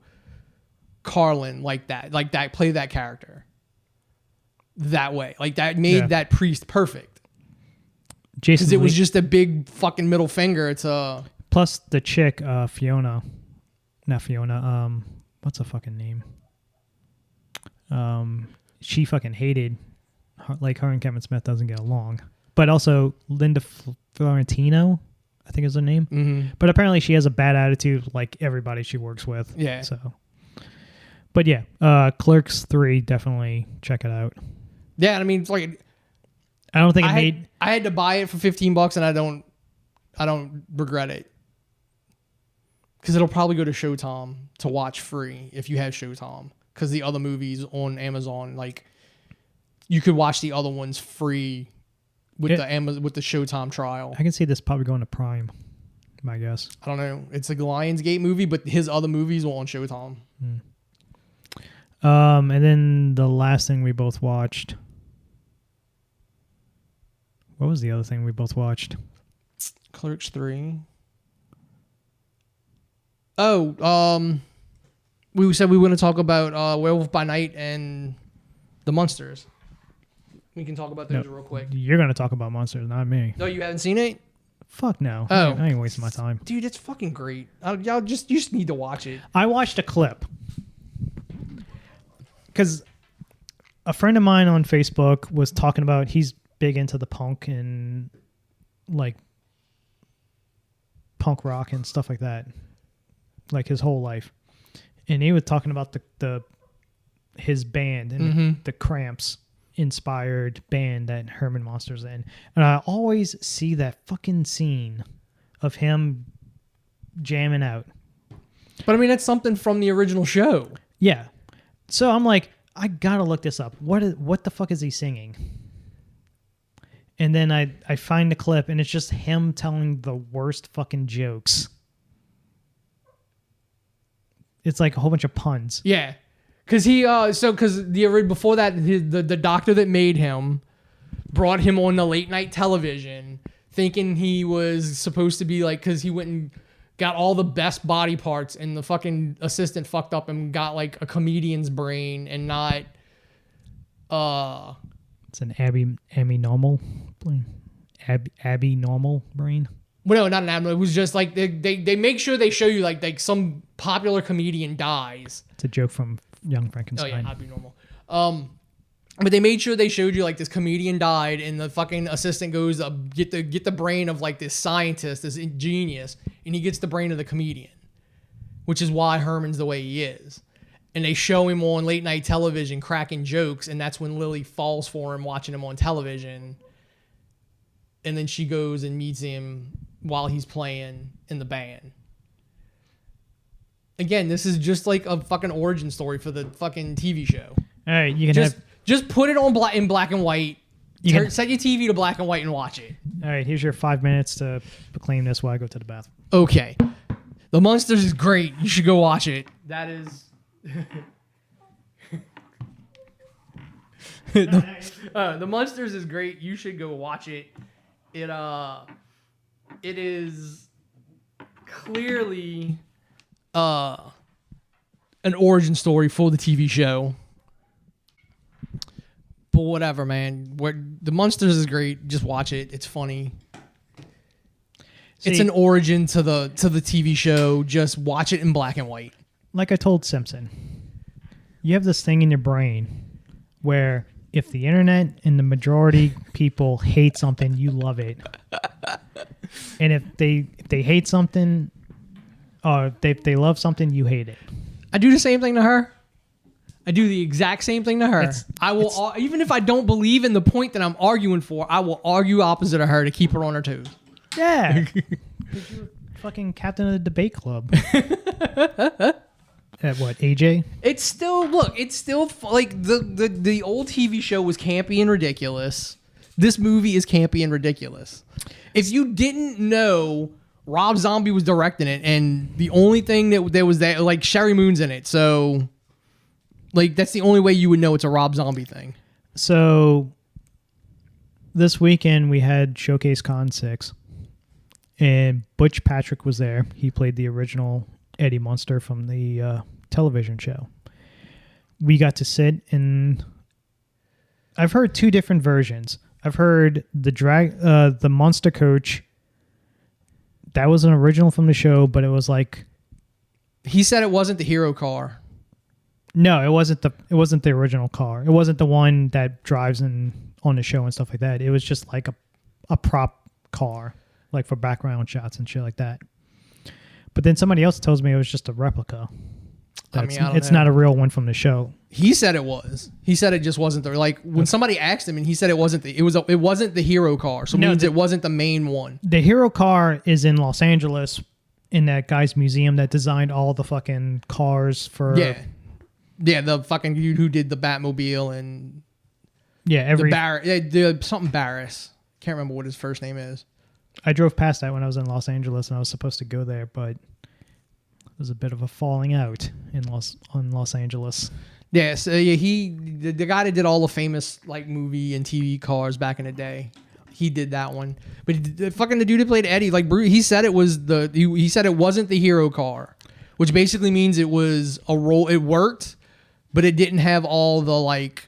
Carlin like that, play that character that way. Like, that made that priest perfect. Because it was just a big fucking middle finger to... Plus the chick, Fiona... Not Fiona. What's her fucking name? She fucking hated, like, her and Kevin Smith doesn't get along. But also Linda Florentino, I think is her name. Mm-hmm. But apparently she has a bad attitude, like everybody she works with. Yeah. So, but yeah, Clerks 3, definitely check it out. Yeah, I mean, it's like, I don't think I had to buy it for $15, and I don't regret it. Because it'll probably go to Showtime to watch free if you have Showtime. Because the other movies on Amazon, like, you could watch the other ones free with the Showtime trial. I can see this probably going to Prime, my guess. I don't know. It's a Lionsgate movie, but his other movies were on Showtime. And then the last thing we both watched. What was the other thing we both watched? Clerks 3. Oh, we said we were going to talk about Werewolf by Night and the Monsters. We can talk about those real quick. You're going to talk about Monsters, not me. No, you haven't seen it? Fuck no. Oh. I ain't wasting my time. Dude, it's fucking great. You just need to watch it. I watched a clip. Because a friend of mine on Facebook was talking about, he's big into the punk and like punk rock and stuff like that. Like his whole life. And he was talking about his band and the Cramps inspired band that Herman Monster's in. And I always see that fucking scene of him jamming out. But I mean, that's something from the original show. Yeah. So I'm like, I gotta look this up. What the fuck is he singing? And then I find the clip and it's just him telling the worst fucking jokes. It's like a whole bunch of puns. Yeah. Because before that, the doctor that made him brought him on the late night television thinking he was supposed to be like, because he went and got all the best body parts and the fucking assistant fucked up and got like a comedian's brain and not, it's an abnormal brain. Well, no, not an abnormal. It was just like they make sure they show you like some popular comedian dies. It's a joke from Young Frankenstein. Oh yeah, abnormal. But they made sure they showed you like this comedian died, and the fucking assistant goes get the brain of like this scientist, this genius, and he gets the brain of the comedian, which is why Herman's the way he is. And they show him on late night television cracking jokes, and that's when Lily falls for him watching him on television. And then she goes and meets him while he's playing in the band. Again, this is just like a fucking origin story for the fucking TV show. All right, you can just put it on in black and white. Set your TV to black and white and watch it. All right, here's your 5 minutes to proclaim this while I go to the bathroom. Okay. The Monsters is great. You should go watch it. That is... The Monsters is great. You should go watch it. It is clearly an origin story for the TV show. But whatever, man. The Monsters is great. Just watch it. It's funny. It's an origin to the TV show. Just watch it in black and white. Like I told Simpson, you have this thing in your brain where if the internet and the majority people hate something, you love it. And if they hate something, or if they love something, you hate it. I do the same thing to her. I do the exact same thing to her. I will, even if I don't believe in the point that I'm arguing for, I will argue opposite of her to keep her on her toes. Yeah. Because you're fucking captain of the debate club. At what, AJ? It's still like the old TV show was campy and ridiculous. This movie is campy and ridiculous. If you didn't know, Rob Zombie was directing it, and the only thing that there was that, like, Sherry Moon's in it, so like that's the only way you would know it's a Rob Zombie thing. So this weekend we had Showcase Con 6, and Butch Patrick was there. He played the original Eddie Munster from the television show. We got to sit and I've heard two different versions. I've heard the Monster Coach. That was an original from the show, but it was like he said it wasn't the hero car. No, it wasn't the original car. It wasn't the one that drives on the show and stuff like that. It was just like a prop car, like for background shots and shit like that. But then somebody else tells me it was just a replica. It's not a real one from the show. He said it was. He said it just wasn't the, like, when somebody asked him and he said it wasn't it wasn't the hero car. So it means it wasn't the main one. The hero car is in Los Angeles in that guy's museum that designed all the fucking cars for Yeah, the fucking dude who did the Batmobile and something Barris. Can't remember what his first name is. I drove past that when I was in Los Angeles, and I was supposed to go there, but it was a bit of a falling out in Los Angeles. Yeah, so yeah, the guy that did all the famous like movie and TV cars back in the day. He did that one, but the dude that played Eddie, like he said it was he said it wasn't the hero car, which basically means it was a role. It worked, but it didn't have all the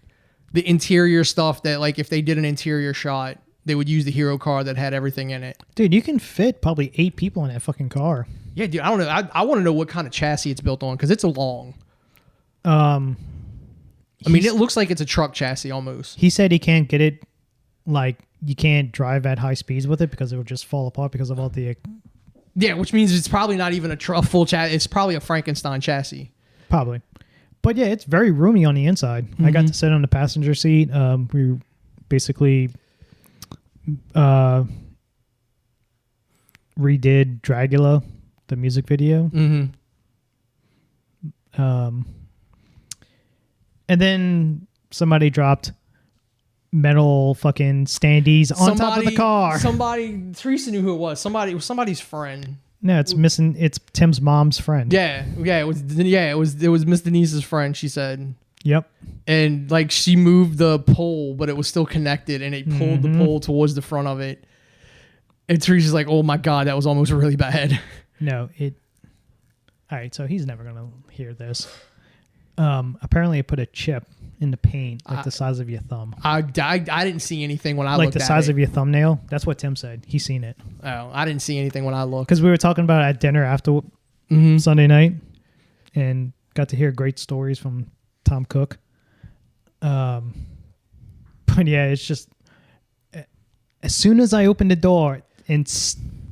interior stuff that like if they did an interior shot, they would use the hero car that had everything in it. Dude, you can fit probably 8 people in that fucking car. Yeah, dude, I don't know. I want to know what kind of chassis it's built on because it's a long. I mean, it looks like it's a truck chassis almost. He said he can't get it like. You can't drive at high speeds with it because it would just fall apart because of all the... Yeah, which means it's probably not even a full chassis. It's probably a Frankenstein chassis. Probably. But yeah, it's very roomy on the inside. Mm-hmm. I got to sit on the passenger seat. We basically redid Dragula, the music video. Mm-hmm. And then somebody dropped... metal fucking standees on top of the car. Teresa knew who it was. It was somebody's friend. No, it's Tim's mom's friend. Yeah, it was Miss Denise's friend, she said. Yep. And like she moved the pole, but it was still connected and it pulled the pole towards the front of it. And Teresa's like, "Oh my God, that was almost really bad." No, all right, so he's never gonna hear this. Apparently I put a chip in the paint, like the size of your thumb. I didn't see anything when I looked at it. Like the size of your thumbnail? That's what Tim said. He's seen it. Oh, I didn't see anything when I looked. Because we were talking about it at dinner after Sunday night and got to hear great stories from Tom Cook. But yeah, it's just... As soon as I opened the door and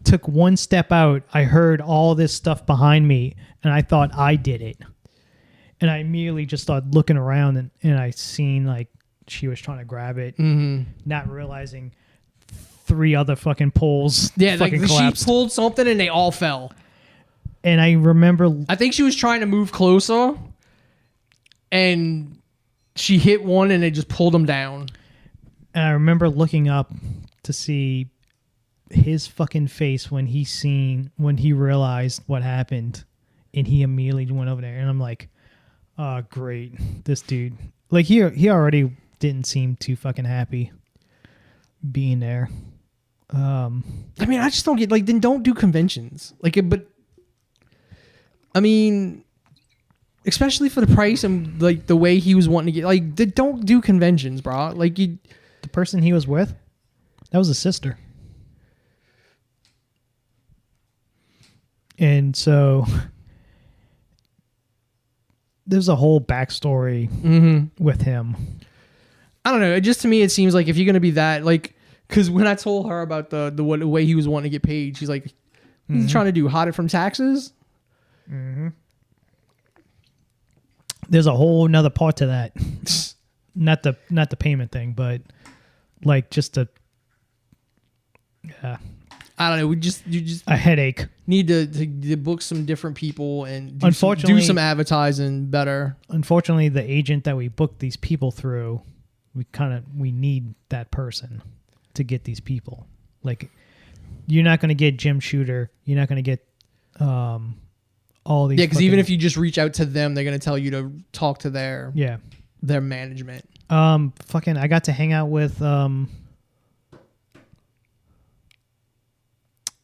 took one step out, I heard all this stuff behind me, and I thought I did it. And I immediately just started looking around and I seen like she was trying to grab it, not realizing 3 other fucking poles fucking collapsed. She pulled something and they all fell. And I remember... I think she was trying to move closer and she hit one and it just pulled them down. And I remember looking up to see his fucking face when he realized what happened. And he immediately went over there and I'm like... Oh, great. This dude. Like, he already didn't seem too fucking happy being there. I mean, I just don't get, like, then don't do conventions. Like, but, I mean, especially for the price and, like, the way he was wanting to get, like, don't do conventions, bro. Like, the person he was with, that was his sister. And so... There's a whole backstory with him. I don't know. Just to me, it seems like if you're gonna be that, like, because when I told her about the way he was wanting to get paid, she's like, "He's trying to do hide it from taxes." Mm-hmm. There's a whole nother part to that. not the payment thing, but like just the. I don't know. You just a headache. Need to book some different people and do some advertising better. Unfortunately, the agent that we booked these people through, we need that person to get these people. Like, you're not going to get Jim Shooter. You're not going to get all these. Yeah, because even if you just reach out to them, they're going to tell you to talk to their management. I got to hang out with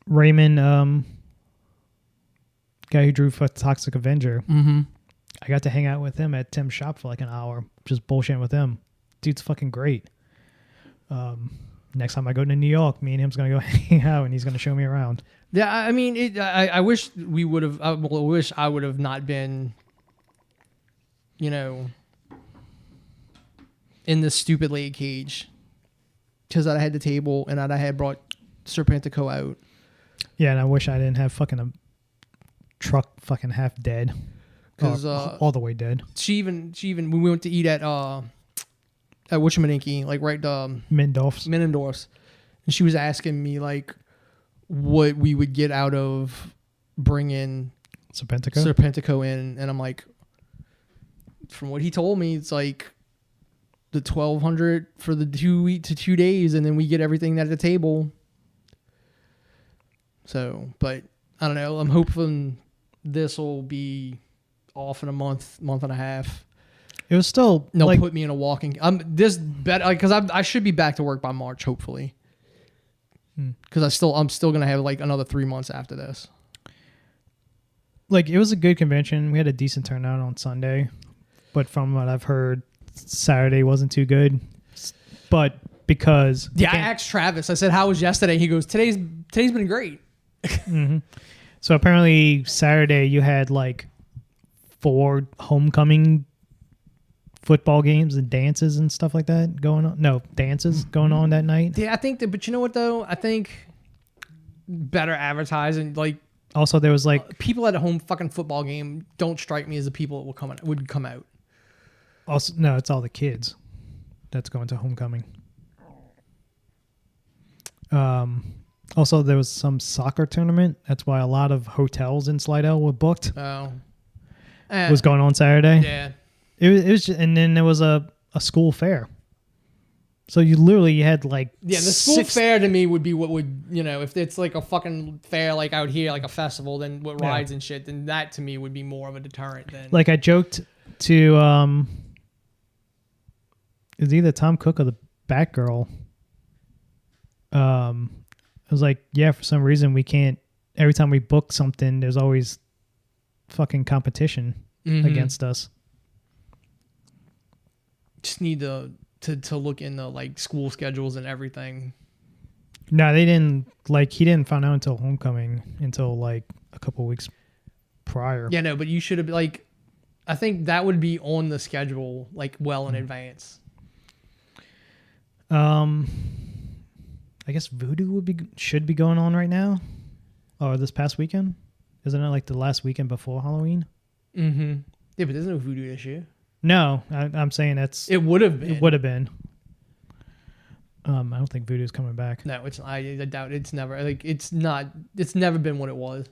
Raymond, guy who drew for Toxic Avenger. I got to hang out with him at Tim's shop for like an hour, just bullshitting with him. Dude's fucking great. Next time I go to New York, me and him's gonna go hang out, and he's gonna show me around. Yeah, I mean, I wish we would have. I wish I would have not been, in this stupid leg cage, because I had the table and I had brought Serpentico out. Yeah, and I wish I didn't have fucking a truck fucking half dead. Because all the way dead. She even when we went to eat at Whatchamadinky, like right Mindorf's, and she was asking me like what we would get out of bringing Serpentico in, and I'm like, from what he told me, it's like the $1,200 for the 2 days, and then we get everything at the table. So, but I don't know. I'm hoping this will be off in a month and a half. It was still they'll put me in a walking. This better because I should be back to work by March, hopefully. Because I'm still gonna have like another 3 months after this. Like, it was a good convention. We had a decent turnout on Sunday, but from what I've heard, Saturday wasn't too good. But because I asked Travis. I said, "How was yesterday?" He goes, "Today's been great." Mm-hmm. So apparently Saturday you had like 4 homecoming football games and dances and stuff like that going on. No, dances going on that night. Yeah, I think that, but you know what though? I think better advertising, like also there was like people at a home fucking football game don't strike me as the people that would come out. Also, no, it's all the kids that's going to homecoming. Also, there was some soccer tournament. That's why a lot of hotels in Slidell were booked. Oh. Was going on Saturday. Yeah. It was just, and then there was a school fair. So you had like... Yeah, the school fair to me would be what would, if it's like a fucking fair like out here, like a festival, then with rides and shit, then that to me would be more of a deterrent than... Like I joked to... it was either Tom Cook or the Batgirl. I was like, yeah, for some reason we can't. Every time we book something, there's always fucking competition against us. Just need to look in the like school schedules and everything. No, they didn't. Like, he didn't find out until homecoming, until like a couple weeks prior. Yeah, no, but you should have like. I think that would be on the schedule like well in advance. I guess Voodoo should be going on right now, or this past weekend. Isn't it like the last weekend before Halloween? Mm-hmm. Yeah, but there's no Voodoo this year. No, I'm saying it would have been. It would have been. I don't think Voodoo's coming back. No, it's. I doubt it's never. Like it's not. It's never been what it was.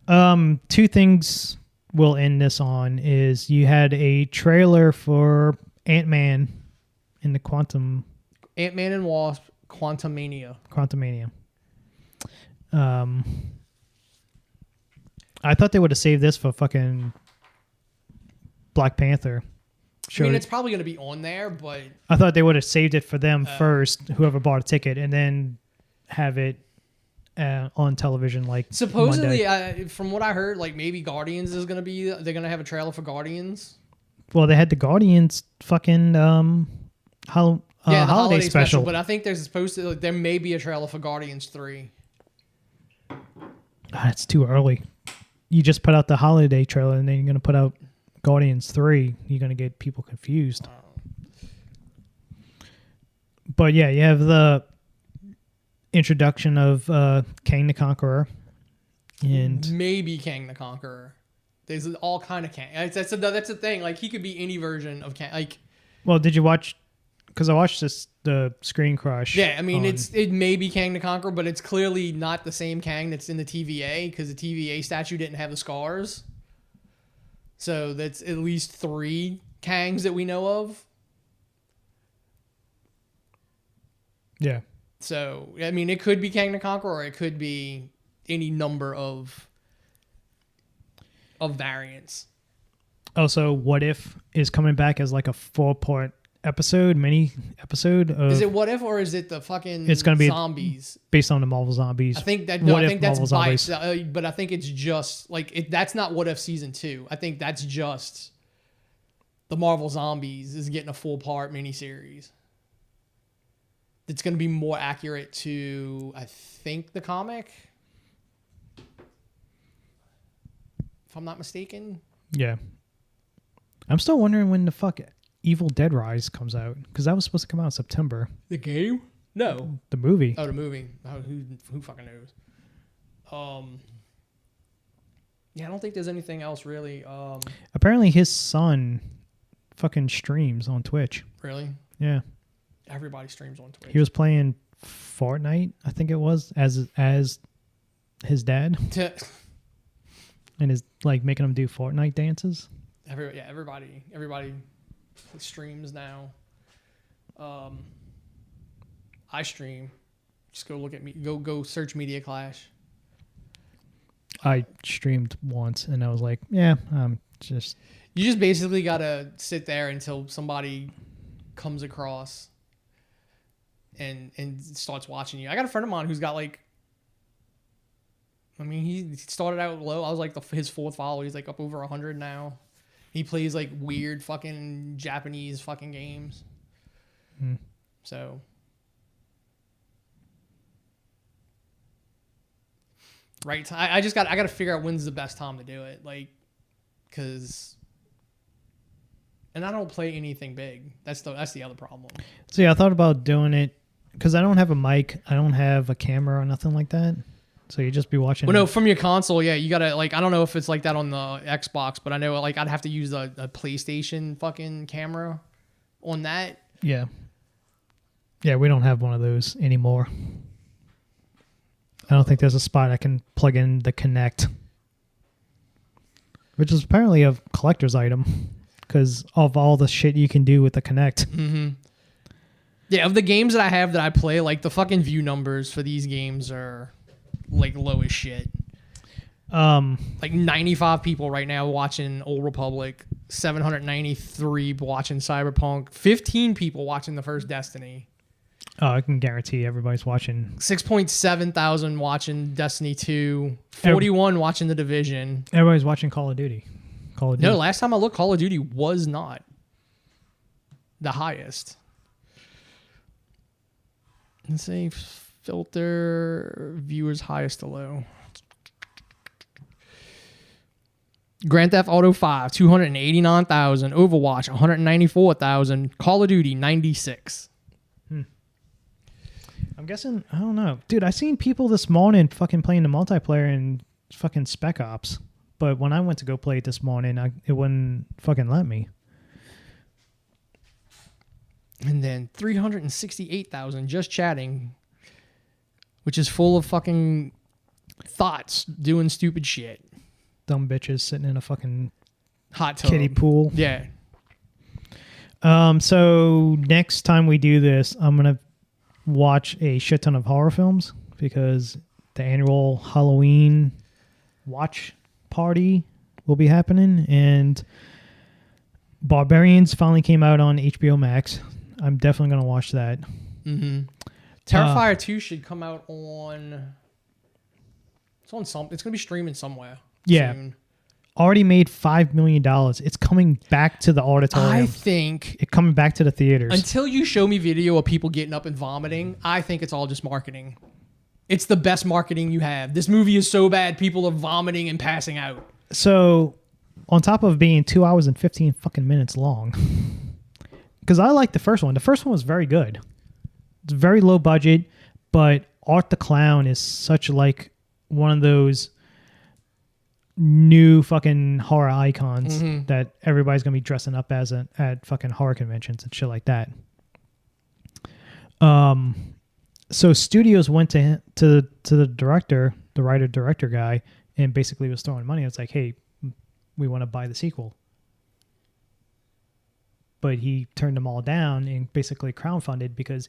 2 things we'll end this on is you had a trailer for Ant-Man in the Quantum. Ant-Man and Wasp. Quantumania. I thought they would have saved this for fucking Black Panther. I mean, it's probably going to be on there, but... I thought they would have saved it for them first, whoever bought a ticket, and then have it on television like supposedly, from what I heard, like maybe Guardians is going to be... They're going to have a trailer for Guardians. Well, they had the Guardians fucking... the holiday special. But I think there's supposed to there may be a trailer for Guardians 3. It's too early. You just put out the holiday trailer and then you're going to put out Guardians 3. You're going to get people confused. But yeah, you have the introduction of Kang the Conqueror and maybe Kang the Conqueror. There's all kind of Kang. That's the thing. Like he could be any version of Kang. Like, well, did you watch? Because I watched the Screen Crush. Yeah, I mean, it may be Kang the Conqueror, but it's clearly not the same Kang that's in the TVA because the TVA statue didn't have the scars. So that's at least 3 Kangs that we know of. Yeah. So, I mean, it could be Kang the Conqueror or it could be any number of variants. Also, What If is coming back as like a 4-part mini episode of, is it What If or is it the fucking it's gonna be zombies based on the Marvel Zombies? I think that that's biased, but I think it's just like that's not What If season 2. I think that's just the Marvel Zombies is getting a 4-part miniseries. It's going to be more accurate to I think the comic, if I'm not mistaken. Yeah, I'm still wondering when the fuck Evil Dead Rise comes out, because that was supposed to come out in September. The game? No. The movie. Oh, the movie. Oh, who fucking knows? Yeah, I don't think there's anything else really. Apparently his son fucking streams on Twitch. Really? Yeah. Everybody streams on Twitch. He was playing Fortnite, I think it was, as his dad. And is like making him do Fortnite dances. Everybody streams now. I stream. Just go look at me. Go search Media Clash. I streamed once and I was like, yeah, just. You just basically gotta sit there until somebody comes across and starts watching you. I got a friend of mine who's got like. I mean, he started out low. I was like his fourth follower. He's like up over 100 now. He plays like weird fucking Japanese fucking games. So. Right. I got to figure out when's the best time to do it. Like, cause. And I don't play anything big. That's the other problem. See, I thought about doing it because I don't have a mic. I don't have a camera or nothing like that. So you just be watching. Well, no, from your console, yeah, you gotta like. I don't know if it's like that on the Xbox, but I know like I'd have to use a PlayStation fucking camera on that. Yeah. Yeah, we don't have one of those anymore. I don't think there's a spot I can plug in the Kinect, which is apparently a collector's item because of all the shit you can do with the Kinect. Mm-hmm. Yeah, of the games that I have that I play, like the fucking view numbers for these games are. Like low as shit. Like 95 people right now watching Old Republic, 793 watching Cyberpunk, 15 people watching the first Destiny. Oh, I can guarantee everybody's watching. 6.7 thousand watching Destiny 2, 41 watching The Division. Everybody's watching Call of Duty. No, last time I looked, Call of Duty was not the highest. Let's see. Filter viewers highest to low. Grand Theft Auto 5, 289,000. Overwatch, 194,000. Call of Duty, 96. I'm guessing, I don't know. Dude, I seen people this morning fucking playing the multiplayer in fucking Spec Ops. But when I went to go play it this morning, it wouldn't fucking let me. And then 368,000 just chatting. Which is full of fucking thoughts doing stupid shit. Dumb bitches sitting in a fucking hot tub. Kiddie pool. Yeah. So next time we do this, I'm going to watch a shit ton of horror films because the annual Halloween watch party will be happening. And Barbarians finally came out on HBO Max. I'm definitely going to watch that. Mm-hmm. Terrifier 2 should come out on. It's on some. It's gonna be streaming somewhere. Yeah. Soon. Already made $5 million. It's coming back to the auditorium. I think it's coming back to the theaters. Until you show me video of people getting up and vomiting, I think it's all just marketing. It's the best marketing you have. This movie is so bad, people are vomiting and passing out. So, on top of being 2 hours and 15 fucking minutes long, because I like the first one. The first one was very good. It's very low budget, but Art the Clown is such like one of those new fucking horror icons that everybody's gonna be dressing up as at fucking horror conventions and shit like that. So studios went to the director, the writer director guy, and basically was throwing money. It's like, hey, we want to buy the sequel. But he turned them all down and basically crowdfunded because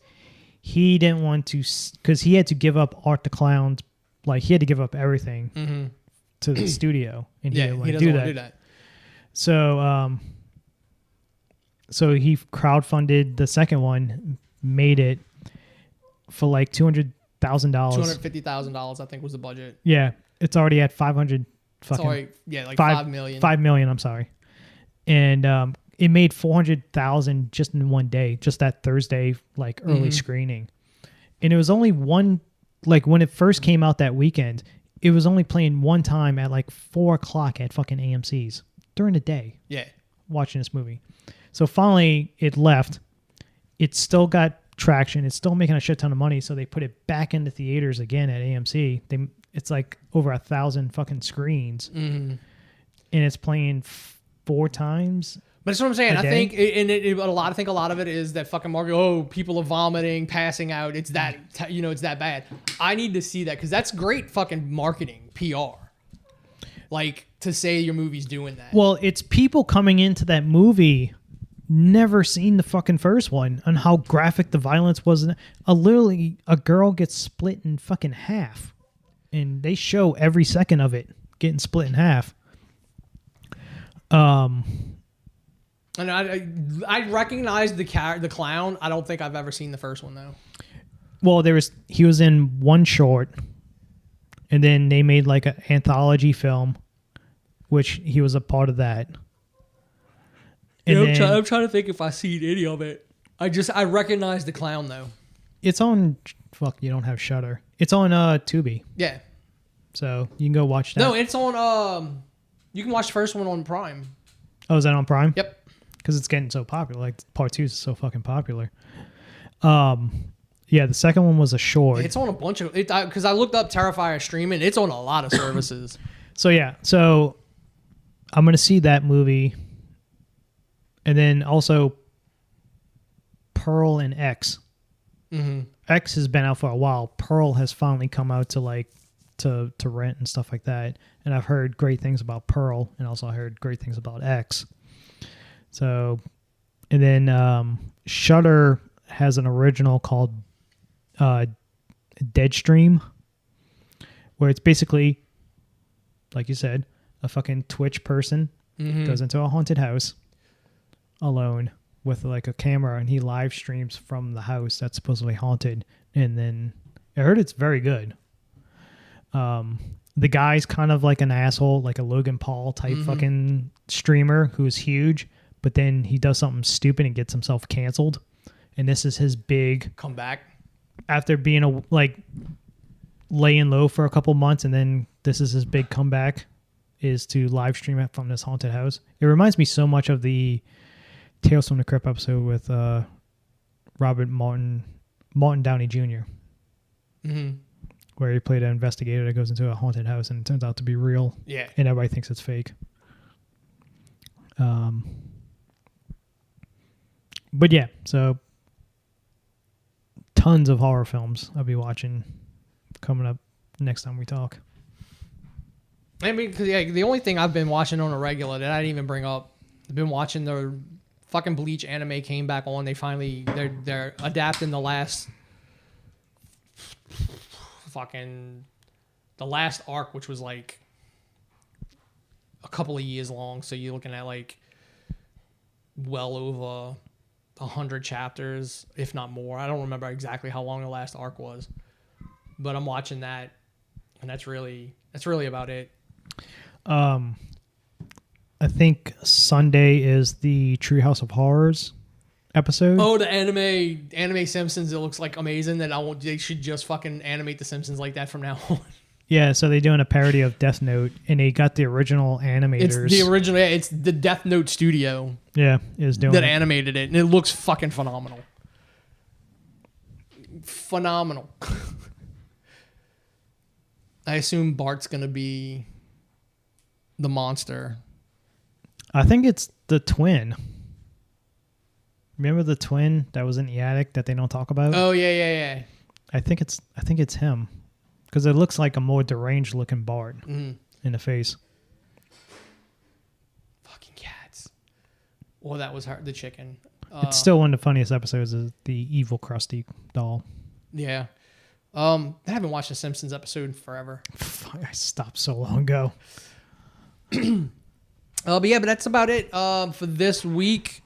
he didn't want to, because he had to give up Art the Clown, like he had to give up everything to the studio, and he didn't want to do that. So, so he crowdfunded the second one, made it for like $200,000. $250,000, I think, was the budget. Yeah, it's already at 500. Fucking sorry, yeah, like 5 million. 5 million. I'm sorry, and it made 400,000 just in one day, just that Thursday, like early screening. And it was only one, like when it first came out that weekend, it was only playing one time at like 4:00 at fucking AMC's during the day. Yeah. Watching this movie. So finally it left. It still got traction. It's still making a shit ton of money. So they put it back into theaters again at AMC. It's like over 1,000 fucking screens. And it's playing 4 times. But that's what I'm saying. I think, a lot of it is that fucking market. Oh, people are vomiting, passing out. It's that, it's that bad. I need to see that because that's great fucking marketing, PR. Like to say your movie's doing that. Well, it's people coming into that movie never seen the fucking first one and how graphic the violence was. Literally, a girl gets split in fucking half, and they show every second of it getting split in half. And I recognize the clown. I don't think I've ever seen the first one though. Well, he was in one short, and then they made like an anthology film, which he was a part of that. And I'm trying to think if I've seen any of it. I recognize the clown though. It's on. Fuck, you don't have Shudder. It's on Tubi. Yeah. So you can go watch that. No, it's on. You can watch the first one on Prime. Oh, is that on Prime? Yep. Because it's getting so popular. Like part 2 is so fucking popular. Yeah, the second one was a short. It's on a bunch of because I looked up Terrifier streaming. It's on a lot of services. So yeah, I'm gonna see that movie, and then also Pearl and X. Mm-hmm. X has been out for a while. Pearl has finally come out to rent and stuff like that. And I've heard great things about Pearl, and also I heard great things about X. So, and then Shudder has an original called Deadstream, where it's basically, like you said, a fucking Twitch person goes into a haunted house alone with like a camera, and he live streams from the house that's supposedly haunted. And then I heard it's very good. The guy's kind of like an asshole, like a Logan Paul type fucking streamer who's huge, but then he does something stupid and gets himself canceled. And this is his big comeback after being laying low for a couple months, and then this is his big comeback, is to live stream it from this haunted house. It reminds me so much of the Tales from the Crypt episode with Robert Martin Downey Jr. Where he played an investigator that goes into a haunted house and it turns out to be real. Yeah. And everybody thinks it's fake. But yeah, so tons of horror films I'll be watching coming up next time we talk. I mean, because the only thing I've been watching on a regular that I didn't even bring up, I've been watching the fucking Bleach anime came back on. They're adapting the last arc, which was like a couple of years long. So you're looking at like well over 100 chapters, if not more. I don't remember exactly how long the last arc was, but I'm watching that, and that's really about it. I think Sunday is the Treehouse of Horrors episode. Oh, the anime Simpsons. It looks like amazing. They should just fucking animate the Simpsons like that from now on. Yeah, so they're doing a parody of Death Note, and they got the original animators. It's the original. Yeah, it's the Death Note studio. Yeah, is doing that animated it, and it looks fucking phenomenal. Phenomenal. I assume Bart's gonna be the monster. I think it's the twin. Remember the twin that was in the attic that they don't talk about? Oh yeah. I think it's him, because it looks like a more deranged looking Bart in the face. Fucking cats. Well, that was the chicken. It's still one of the funniest episodes is the evil Krusty doll. Yeah. I haven't watched a Simpsons episode in forever. I stopped so long ago. But that's about it for this week.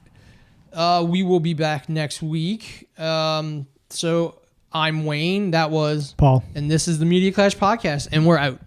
We will be back next week. So I'm Wayne. That was Paul. And this is the Media Clash Podcast, and we're out.